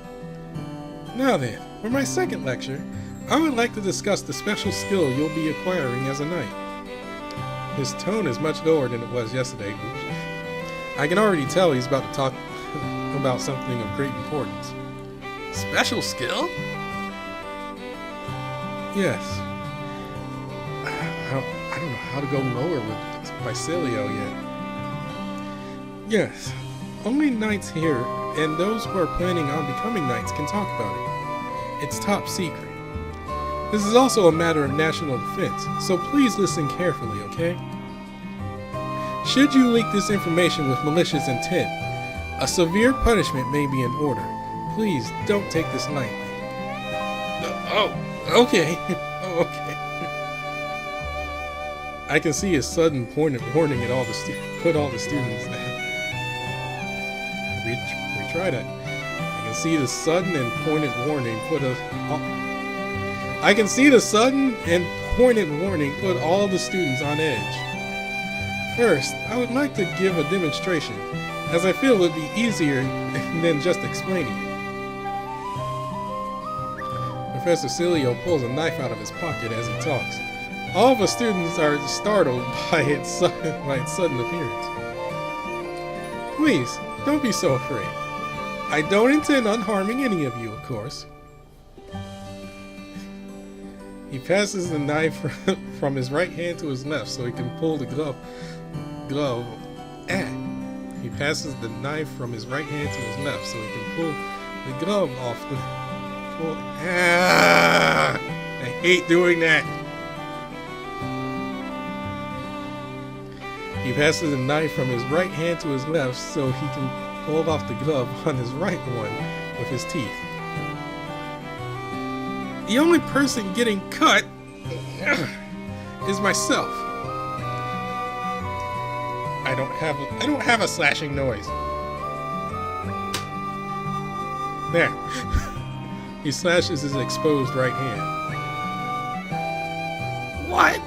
Now then, for my second lecture, I would like to discuss the special skill you'll be acquiring as a knight. His tone is much lower than it was yesterday. I can already tell he's about to talk about something of great importance. Special skill? Yes. I don't know how to go lower with Vicilio yet. Yes. Only knights here and those who are planning on becoming knights can talk about it. It's top secret. This is also a matter of national defense, so please listen carefully, okay? Should you leak this information with malicious intent, a severe punishment may be in order. Please don't take this lightly. Okay. Okay. I can see a sudden pointed warning at all the students. Retry that. I can see the sudden and pointed warning put all the students on edge. First, I would like to give a demonstration, as I feel it would be easier than just explaining it. Professor Cilio pulls a knife out of his pocket as he talks. All of the students are startled by its sudden appearance. Please, don't be so afraid. I don't intend on harming any of you, of course. He passes the knife from his right hand to his left so he can pull the glove. He passes the knife from his right hand to his left so he can pull the glove off the... I hate doing that. He passes the knife from his right hand to his left so he can pull off the glove on his right one with his teeth. The only person getting cut is myself. I don't have a slashing noise. There. He slashes his exposed right hand. What?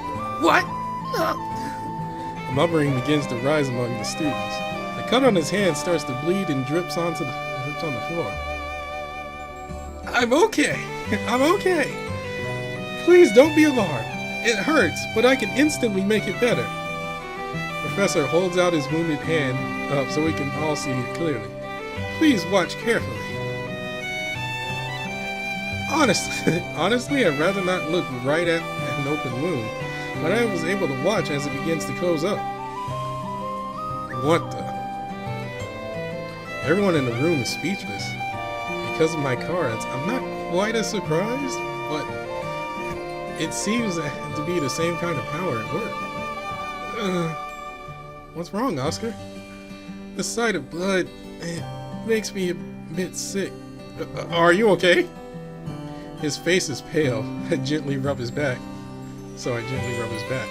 A muttering begins to rise among the students. The cut on his hand starts to bleed and drips on the floor. I'm okay. I'm okay. Please don't be alarmed. It hurts, but I can instantly make it better. Professor holds out his wounded hand up so we can all see it clearly. Please watch carefully. Honestly, I'd rather not look right at an open wound, but I was able to watch as it begins to close up. What the? Everyone in the room is speechless. Because of my cards, I'm not quite as surprised, but it seems to be the same kind of power at work. What's wrong, Oscar? The sight of blood makes me a bit sick. Are you okay? His face is pale. I gently rub his back. So I gently rub his back.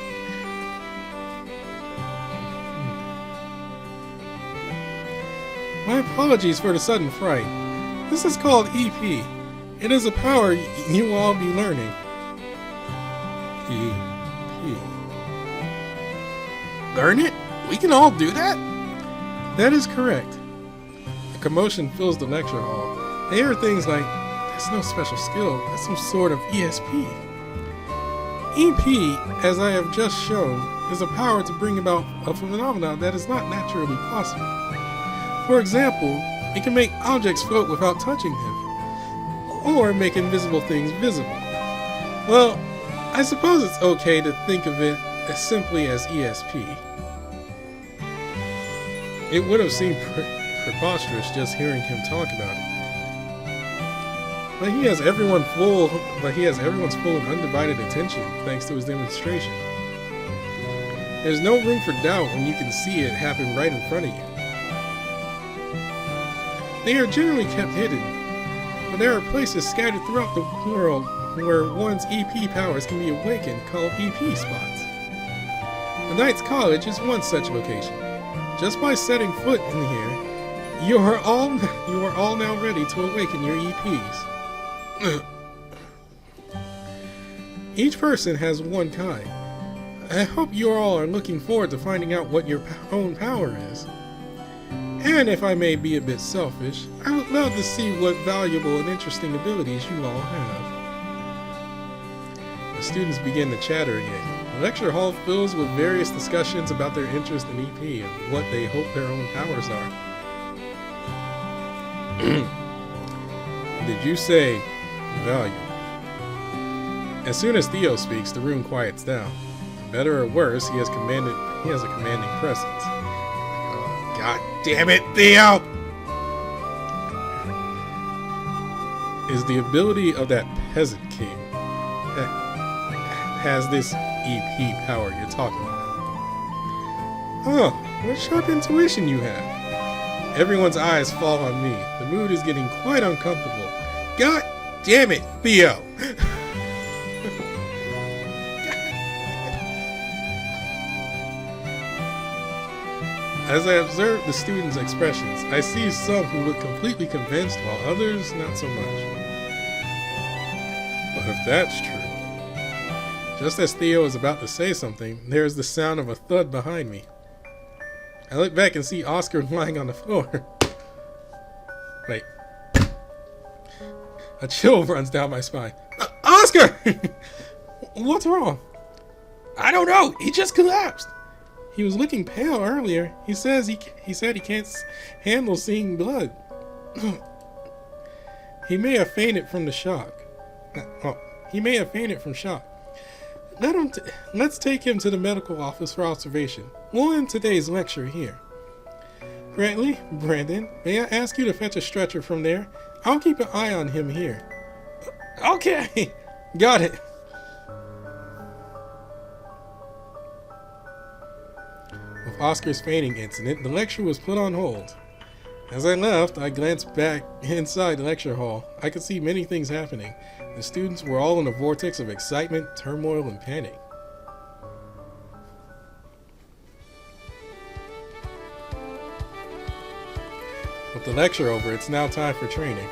My apologies for the sudden fright. This is called EP. It is a power you will all be learning. EP. Learn it? We can all do that? That is correct. A commotion fills the lecture hall. They hear things like, "That's no special skill, that's some sort of ESP." EP, as I have just shown, is a power to bring about a phenomenon that is not naturally possible. For example, it can make objects float without touching them, or make invisible things visible. Well, I suppose it's okay to think of it as simply as ESP. It would have seemed preposterous just hearing him talk about it. But he has everyone's full and undivided attention thanks to his demonstration. There's no room for doubt when you can see it happen right in front of you. They are generally kept hidden, but there are places scattered throughout the world where one's EP powers can be awakened called EP spots. The Knights College is one such location. Just by setting foot in here, You are all now ready to awaken your EPs. Each person has one kind. I hope you all are looking forward to finding out what your own power is. And if I may be a bit selfish, I would love to see what valuable and interesting abilities you all have. The students begin to chatter again. The lecture hall fills with various discussions about their interest in EP and what they hope their own powers are. Did you say value? As soon as Theo speaks, the room quiets down. Better or worse, he has a commanding presence. Oh, God damn it, Theo! Is the ability of that peasant king has this EP power you're talking about? Oh, what sharp intuition you have. Everyone's eyes fall on me. The mood is getting quite uncomfortable. God damn it, Theo! As I observe the students' expressions, I see some who look completely convinced while others not so much. But if that's true, just as Theo is about to say something, there is the sound of a thud behind me. I look back and see Oscar lying on the floor. Wait. A chill runs down my spine. Oscar! What's wrong? I don't know. He just collapsed. He was looking pale earlier. He said he can't handle seeing blood. He may have fainted from the shock. Let's take him to the medical office for observation. We'll end today's lecture here. Brandon, may I ask you to fetch a stretcher from there? I'll keep an eye on him here. Okay. Got it. With Oscar's fainting incident, the lecture was put on hold. As I left, I glanced back inside the lecture hall. I could see many things happening. The students were all in a vortex of excitement, turmoil, and panic. With the lecture over, it's now time for training.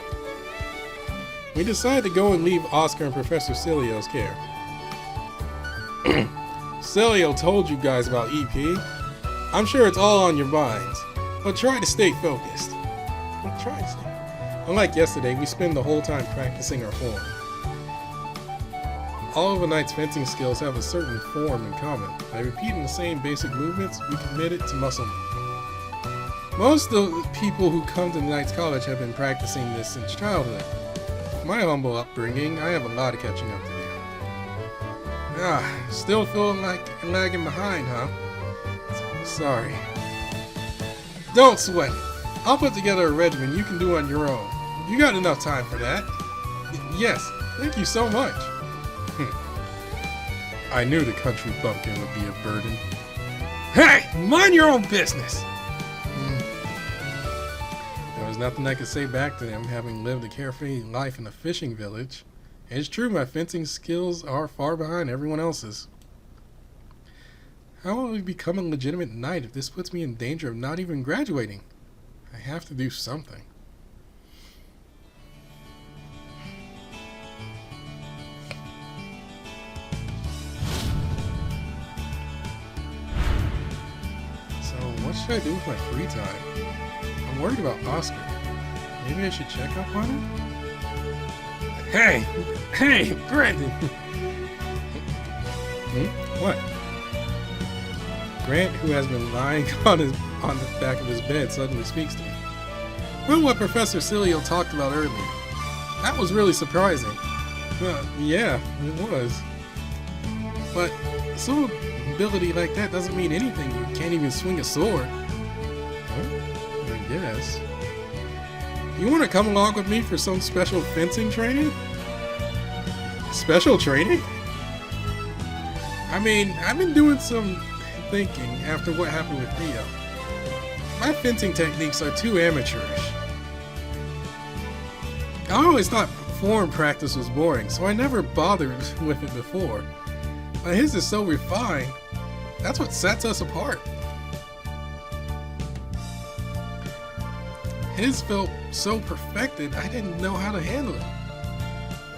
We decided to go and leave Oscar in Professor Cilio's care. Cilio told you guys about EP. I'm sure it's all on your minds, but try to stay focused. Unlike yesterday, we spent the whole time practicing our form. All of a knight's fencing skills have a certain form in common. By repeating the same basic movements, we commit it to muscle memory. Most of the people who come to the Knights College have been practicing this since childhood. My humble upbringing, I have a lot of catching up to do. Still feeling like you're lagging behind, huh? Sorry. Don't sweat it. I'll put together a regimen you can do on your own. You got enough time for that. Yes, thank you so much. I knew the country bumpkin would be a burden. Hey, mind your own business. There was nothing I could say back to them, having lived a carefree life in a fishing village. It's true, my fencing skills are far behind everyone else's. How will I become a legitimate knight if this puts me in danger of not even graduating? I have to do something. So, what should I do with my free time? I'm worried about Oscar. Maybe I should check up on him? Hey, Brandon. What? Grant, who has been lying on the back of his bed, suddenly speaks to me. Well, what Professor Cilio talked about earlier. That was really surprising. Yeah, it was. But some ability like that doesn't mean anything. You can't even swing a sword. Huh? I guess. You want to come along with me for some special fencing training? Special training? I mean, I've been doing some thinking after what happened with Theo. My fencing techniques are too amateurish. I always thought form practice was boring, so I never bothered with it before. But his is so refined. That's what sets us apart. his felt so perfected, I didn't know how to handle it.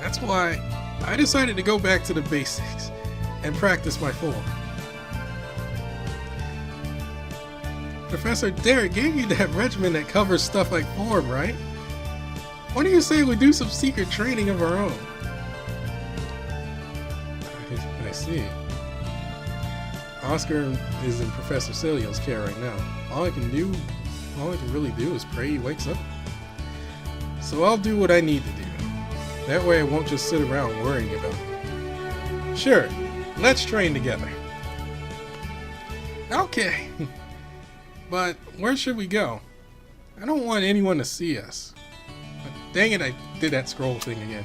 That's why I decided to go back to the basics and practice my form. Professor Derek gave you that regimen that covers stuff like form, right? Why do you say we do some secret training of our own? I see. Oscar is in Professor Celio's care right now. All I can really do is pray he wakes up. So I'll do what I need to do. That way I won't just sit around worrying about it. Sure, let's train together. Okay. But where should we go? I don't want anyone to see us. But dang it, I did that scroll thing again.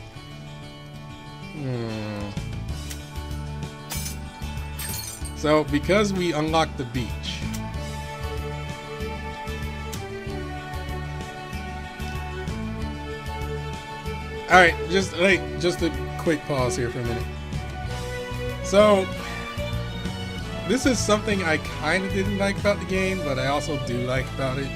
So, because we unlocked the beach. Alright, just a quick pause here for a minute. So, this is something I kind of didn't like about the game, but I also do like about it.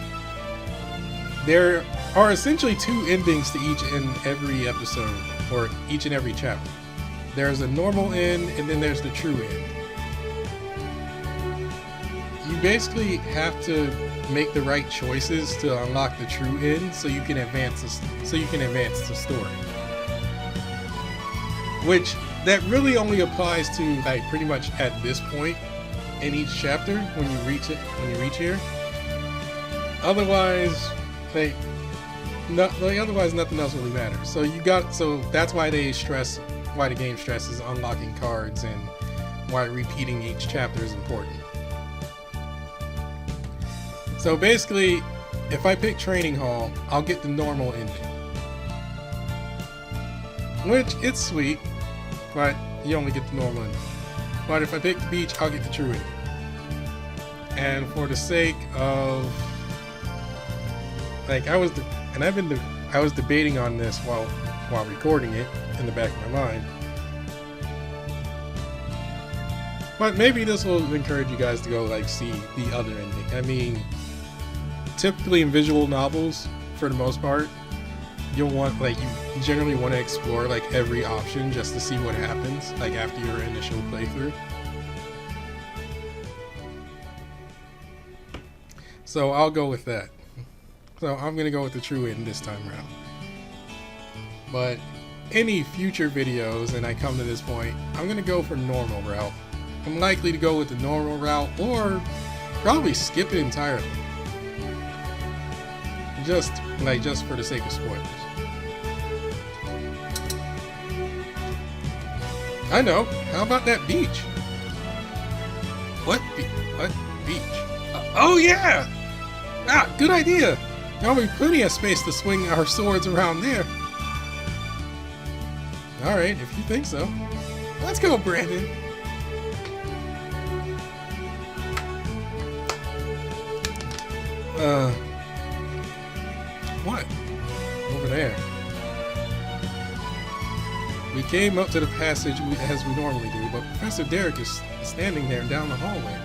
There are essentially two endings to each and every episode, or each and every chapter. There's a normal end, and then there's the true end. You basically have to make the right choices to unlock the true end, so you can advance the story. Which that really only applies to like pretty much at this point in each chapter when you reach here. Otherwise, otherwise nothing else really matters. So that's why the game stresses unlocking cards and why repeating each chapter is important. So basically, if I pick Training Hall, I'll get the normal ending. Which, it's sweet, but you only get the normal ending. But if I pick the beach, I'll get the true ending. And for the sake of... I was debating on this while recording it in the back of my mind. But maybe this will encourage you guys to go see the other ending. I mean, typically in visual novels, for the most part, you'll want you generally want to explore every option just to see what happens after your initial playthrough. So I'll go with that. So I'm gonna go with the true end this time around. But any future videos, and I come to this point, I'm gonna go for normal route. I'm likely to go with the normal route, or probably skip it entirely. Just for the sake of spoilers. I know. How about that beach? What beach? Oh yeah! Ah, good idea. There'll be plenty of space to swing our swords around there. All right, if you think so. Let's go, Brandon. What? Over there. We came up to the passage as we normally do, but Professor Derek is standing there down the hallway.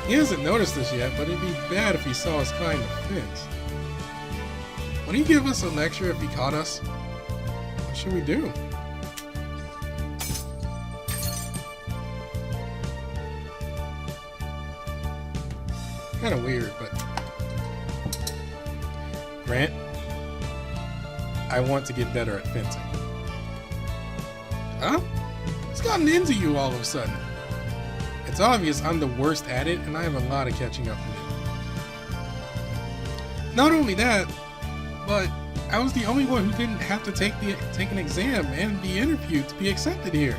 He hasn't noticed us yet, but it'd be bad if he saw us climb the fence. Would he give us a lecture if he caught us? What should we do? Kind of weird, but... Grant, I want to get better at fencing. Huh? What's gotten into you all of a sudden? It's obvious I'm the worst at it, and I have a lot of catching up to do. Not only that, but I was the only one who didn't have to take an exam and be interviewed to be accepted here.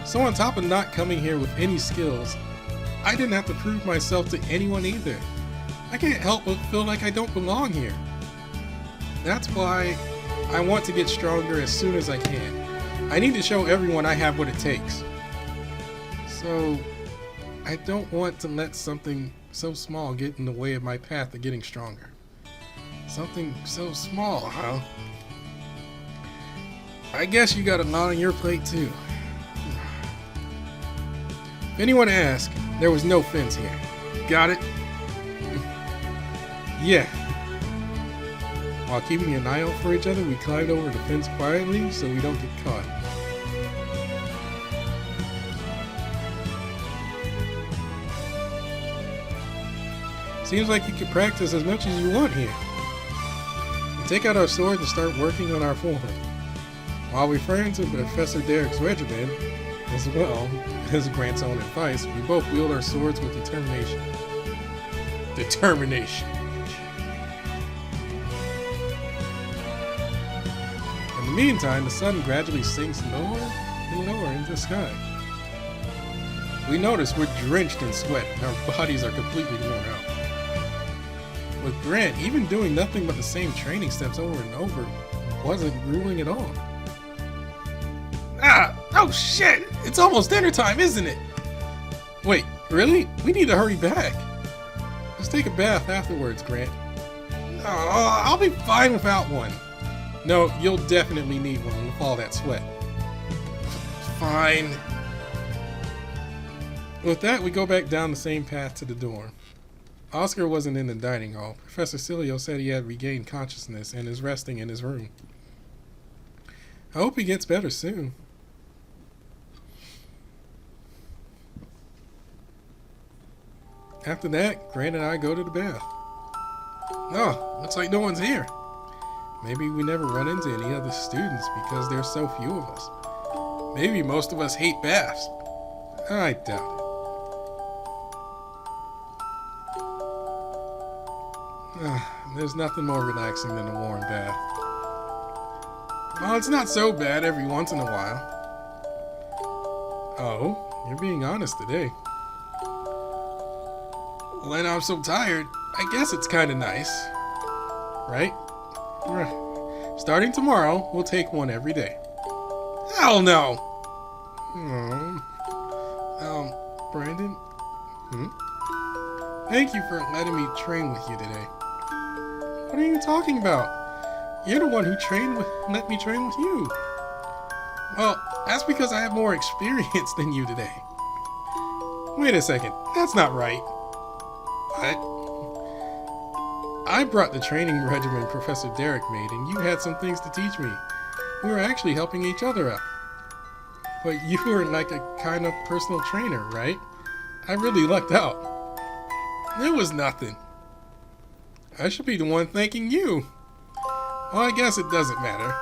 So on top of not coming here with any skills, I didn't have to prove myself to anyone either. I can't help but feel like I don't belong here. That's why I want to get stronger as soon as I can. I need to show everyone I have what it takes. So, I don't want to let something so small get in the way of my path to getting stronger. Something so small, huh? I guess you got a lot on your plate too. If anyone asks, there was no fence here. Got it? Yeah. While keeping an eye out for each other, we climbed over the fence quietly so we don't get caught. Seems like you can practice as much as you want here. We take out our swords and start working on our form. While referring to Professor Derek's regimen, as well as Grant's own advice, we both wield our swords with determination. Determination. In the meantime, the sun gradually sinks lower and lower into the sky. We notice we're drenched in sweat and our bodies are completely worn out. With Grant, even doing nothing but the same training steps over and over wasn't grueling at all. Ah! Oh shit! It's almost dinner time, isn't it? Wait, really? We need to hurry back. Let's take a bath afterwards, Grant. Oh, I'll be fine without one. No, you'll definitely need one with all that sweat. Fine. With that, we go back down the same path to the dorm. Oscar wasn't in the dining hall. Professor Cilio said he had regained consciousness and is resting in his room. I hope he gets better soon. After that, Grant and I go to the bath. Oh, looks like no one's here. Maybe we never run into any other students because there's so few of us. Maybe most of us hate baths. I doubt it. There's nothing more relaxing than a warm bath. Well, it's not so bad every once in a while. Oh, you're being honest today. When I'm so tired, I guess it's kind of nice. Right? Starting tomorrow, we'll take one every day. Hell no! Brandon? Thank you for letting me train with you today. What are you talking about? You're the one who let me train with you. Well, that's because I have more experience than you today. Wait a second, that's not right. What? I brought the training regimen Professor Derek made, and you had some things to teach me. We were actually helping each other out. But you were like a kind of personal trainer, right? I really lucked out. It was nothing. I should be the one thanking you. Well, I guess it doesn't matter.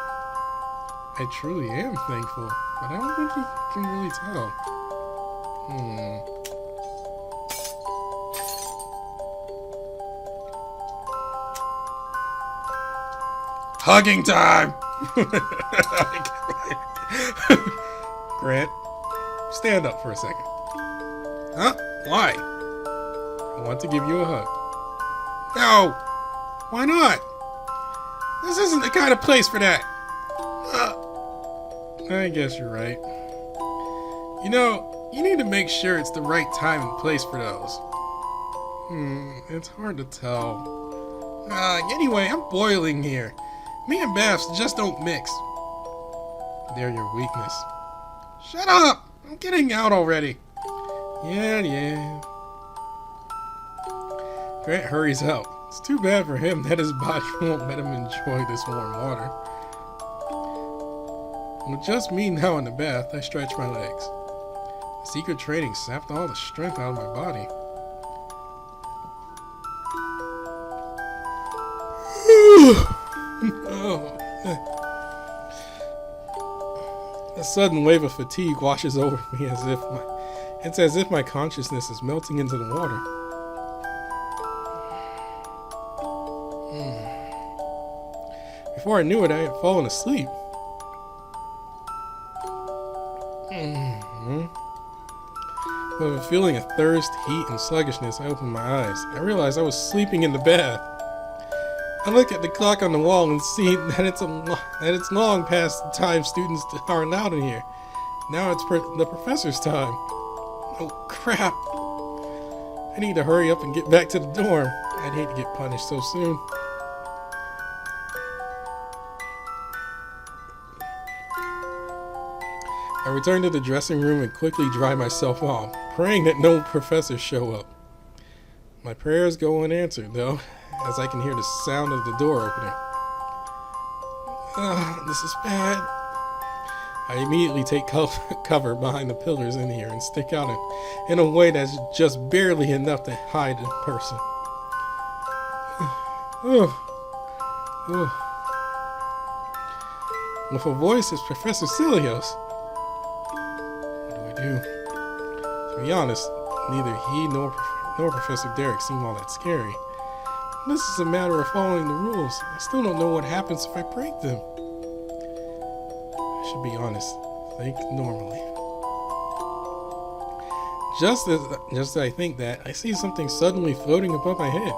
I truly am thankful, but I don't think you can really tell. Hugging time! Grant, stand up for a second. Huh? Why? I want to give you a hug. No! Why not? This isn't the kind of place for that. I guess you're right. You know, you need to make sure it's the right time and place for those. It's hard to tell. Anyway, I'm boiling here. Me and baths just don't mix. They're your weakness. Shut up! I'm getting out already. Yeah. Grant hurries out. It's too bad for him that his body won't let him enjoy this warm water. With just me now in the bath, I stretch my legs. Secret training sapped all the strength out of my body. A sudden wave of fatigue washes over me it's as if my consciousness is melting into the water. Before I knew it, I had fallen asleep. With a feeling of thirst, heat, and sluggishness, I opened my eyes. I realized I was sleeping in the bath. I look at the clock on the wall and see that it's long past the time students are allowed in here. Now it's the professor's time. Oh crap! I need to hurry up and get back to the dorm. I'd hate to get punished so soon. I return to the dressing room and quickly dry myself off, praying that no professors show up. My prayers go unanswered, though, as I can hear the sound of the door opening. This is bad. I immediately take cover behind the pillars in here and stick out in a way that's just barely enough to hide a person. With a voice as Professor Cilios. What do I do? To be honest, neither he nor Professor Derek seem all that scary. This is a matter of following the rules. I still don't know what happens if I break them. I should be honest. Think normally. Just as I think that, I see something suddenly floating above my head.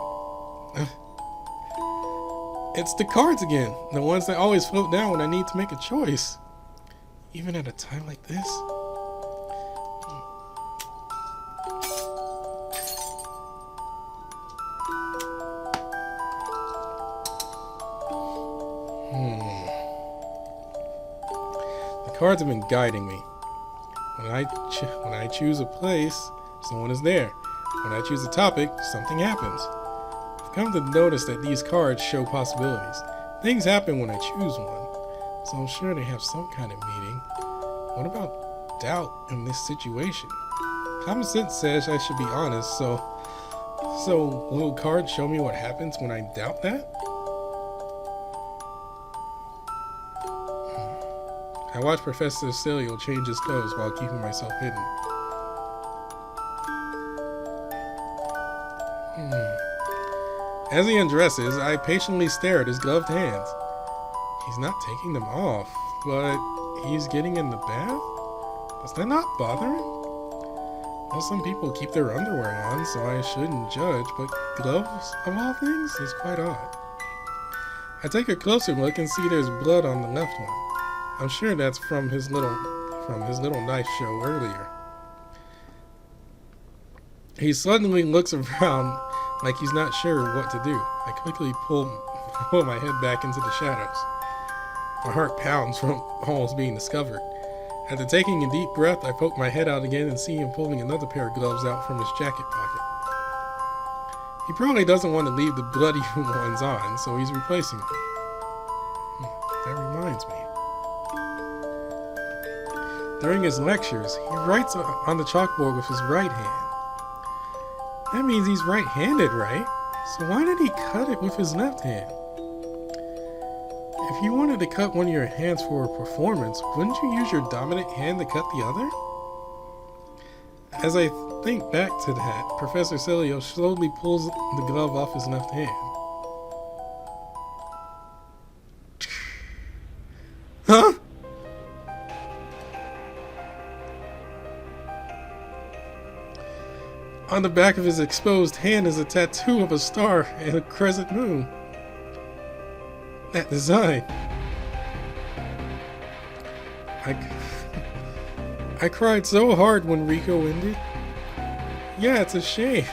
It's the cards again. The ones that always float down when I need to make a choice. Even at a time like this. The cards have been guiding me. When I choose a place, someone is there. When I choose a topic, something happens. I've come to notice that these cards show possibilities. Things happen when I choose one, so I'm sure they have some kind of meaning. What about doubt in this situation? Common sense says I should be honest, so will cards show me what happens when I doubt that? I watch Professor Celio change his clothes while keeping myself hidden. As he undresses, I patiently stare at his gloved hands. He's not taking them off, but he's getting in the bath? Does that not bother him? Well, some people keep their underwear on, so I shouldn't judge, but gloves, of all things, is quite odd. I take a closer look and see there's blood on the left one. I'm sure that's from his little knife show earlier. He suddenly looks around like he's not sure what to do. I quickly pull my head back into the shadows. My heart pounds from almost being discovered. After taking a deep breath, I poke my head out again and see him pulling another pair of gloves out from his jacket pocket. He probably doesn't want to leave the bloody ones on, so he's replacing them. That reminds me. During his lectures, he writes on the chalkboard with his right hand. That means he's right-handed, right? So why did he cut it with his left hand? If you wanted to cut one of your hands for a performance, wouldn't you use your dominant hand to cut the other? As I think back to that, Professor Celio slowly pulls the glove off his left hand. Huh? On the back of his exposed hand is a tattoo of a star and a crescent moon. That design. I cried so hard when Rico ended. Yeah, it's a shame.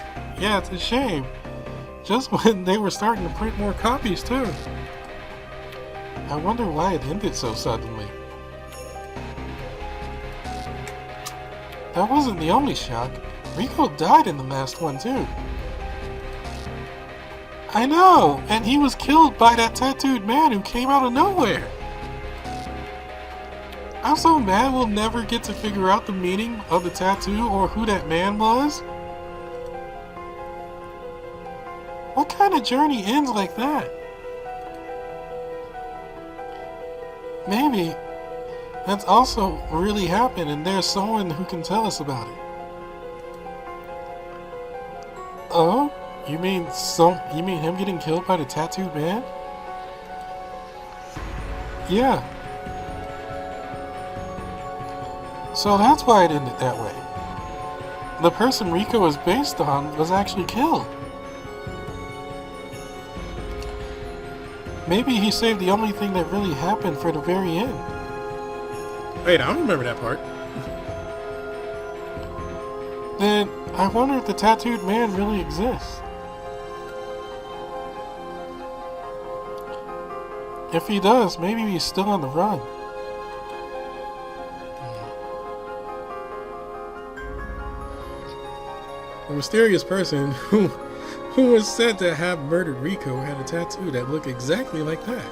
Just when they were starting to print more copies, too. I wonder why it ended so suddenly. That wasn't the only shock. Rico died in the last one, too. I know, and he was killed by that tattooed man who came out of nowhere. I'm so mad we'll never get to figure out the meaning of the tattoo or who that man was. What kind of journey ends like that? Maybe that's also really happened and there's someone who can tell us about it. Oh? You mean him getting killed by the tattooed man? Yeah. So that's why it ended that way. The person Rico was based on was actually killed. Maybe he saved the only thing that really happened for the very end. Wait, I don't remember that part. Then I wonder if the tattooed man really exists. If he does, maybe he's still on the run. The mysterious person who was said to have murdered Rico had a tattoo that looked exactly like that.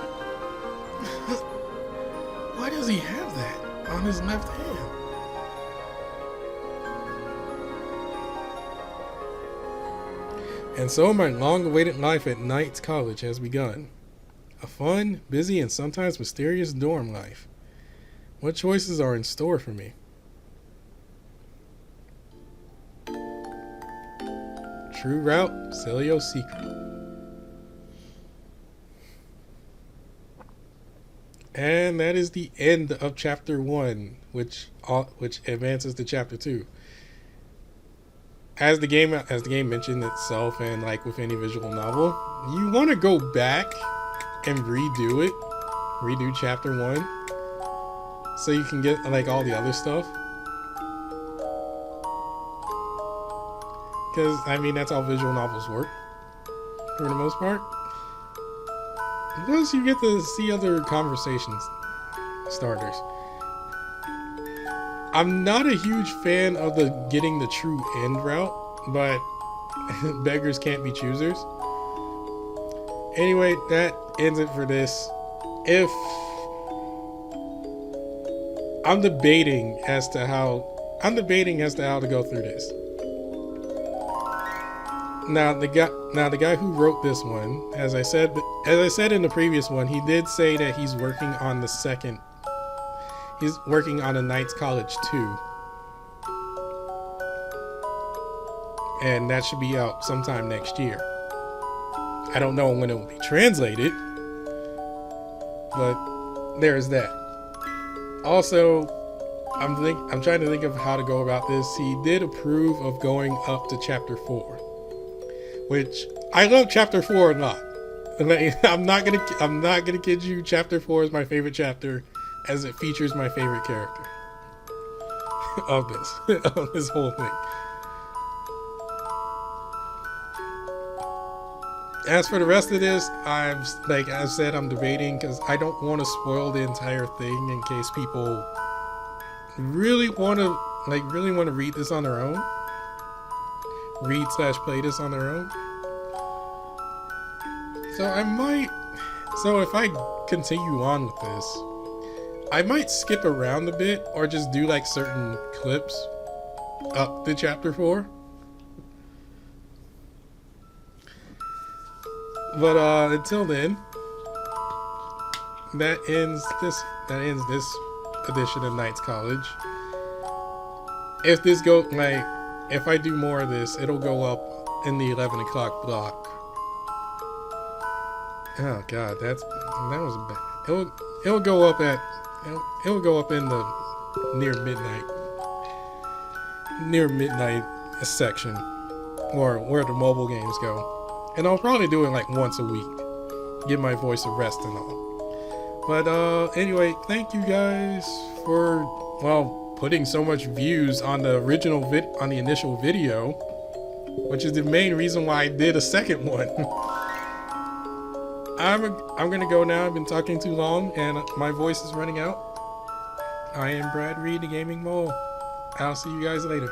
Why does he have that on his left hand? And so my long-awaited life at Knight's College has begun. A fun, busy, and sometimes mysterious dorm life. What choices are in store for me? True route, Celio's secret. And that is the end of chapter 1, which advances to chapter 2. As the game mentioned itself, and like with any visual novel, you want to go back and redo chapter 1, so you can get like all the other stuff. Because I mean, that's how visual novels work for the most part. Plus, you get to see other conversations starters. I'm not a huge fan of the getting the true end route, but beggars can't be choosers. Anyway, that ends it for this. If I'm debating as to how to go through this. Now the guy who wrote this one, as I said in the previous one, he did say that he's working on a Knight's College 2. And that should be out sometime next year. I don't know when it will be translated, but there's that. Also, I'm trying to think of how to go about this. He did approve of going up to chapter 4. Which I love chapter 4 a lot. I'm not gonna kid you. Chapter 4 is my favorite chapter, as it features my favorite character of this whole thing. As for the rest of this, I've said, I'm debating because I don't want to spoil the entire thing in case people really want to read this on their own. Read/play this on their own. So if I continue on with this, I might skip around a bit or just do like certain clips up to chapter 4. But until then, that ends this edition of Knight's College. If I do more of this, it'll go up in the 11 o'clock block. Oh god, that was bad. It'll go up in the near midnight section, or where the mobile games go. And I'll probably do it like once a week, give my voice a rest and all. But anyway, thank you guys for putting so much views on the initial video, which is the main reason why I did a second one. I'm gonna go now. I've been talking too long and my voice is running out. I am Brad Reed, the Gaming Mole. I'll see you guys later.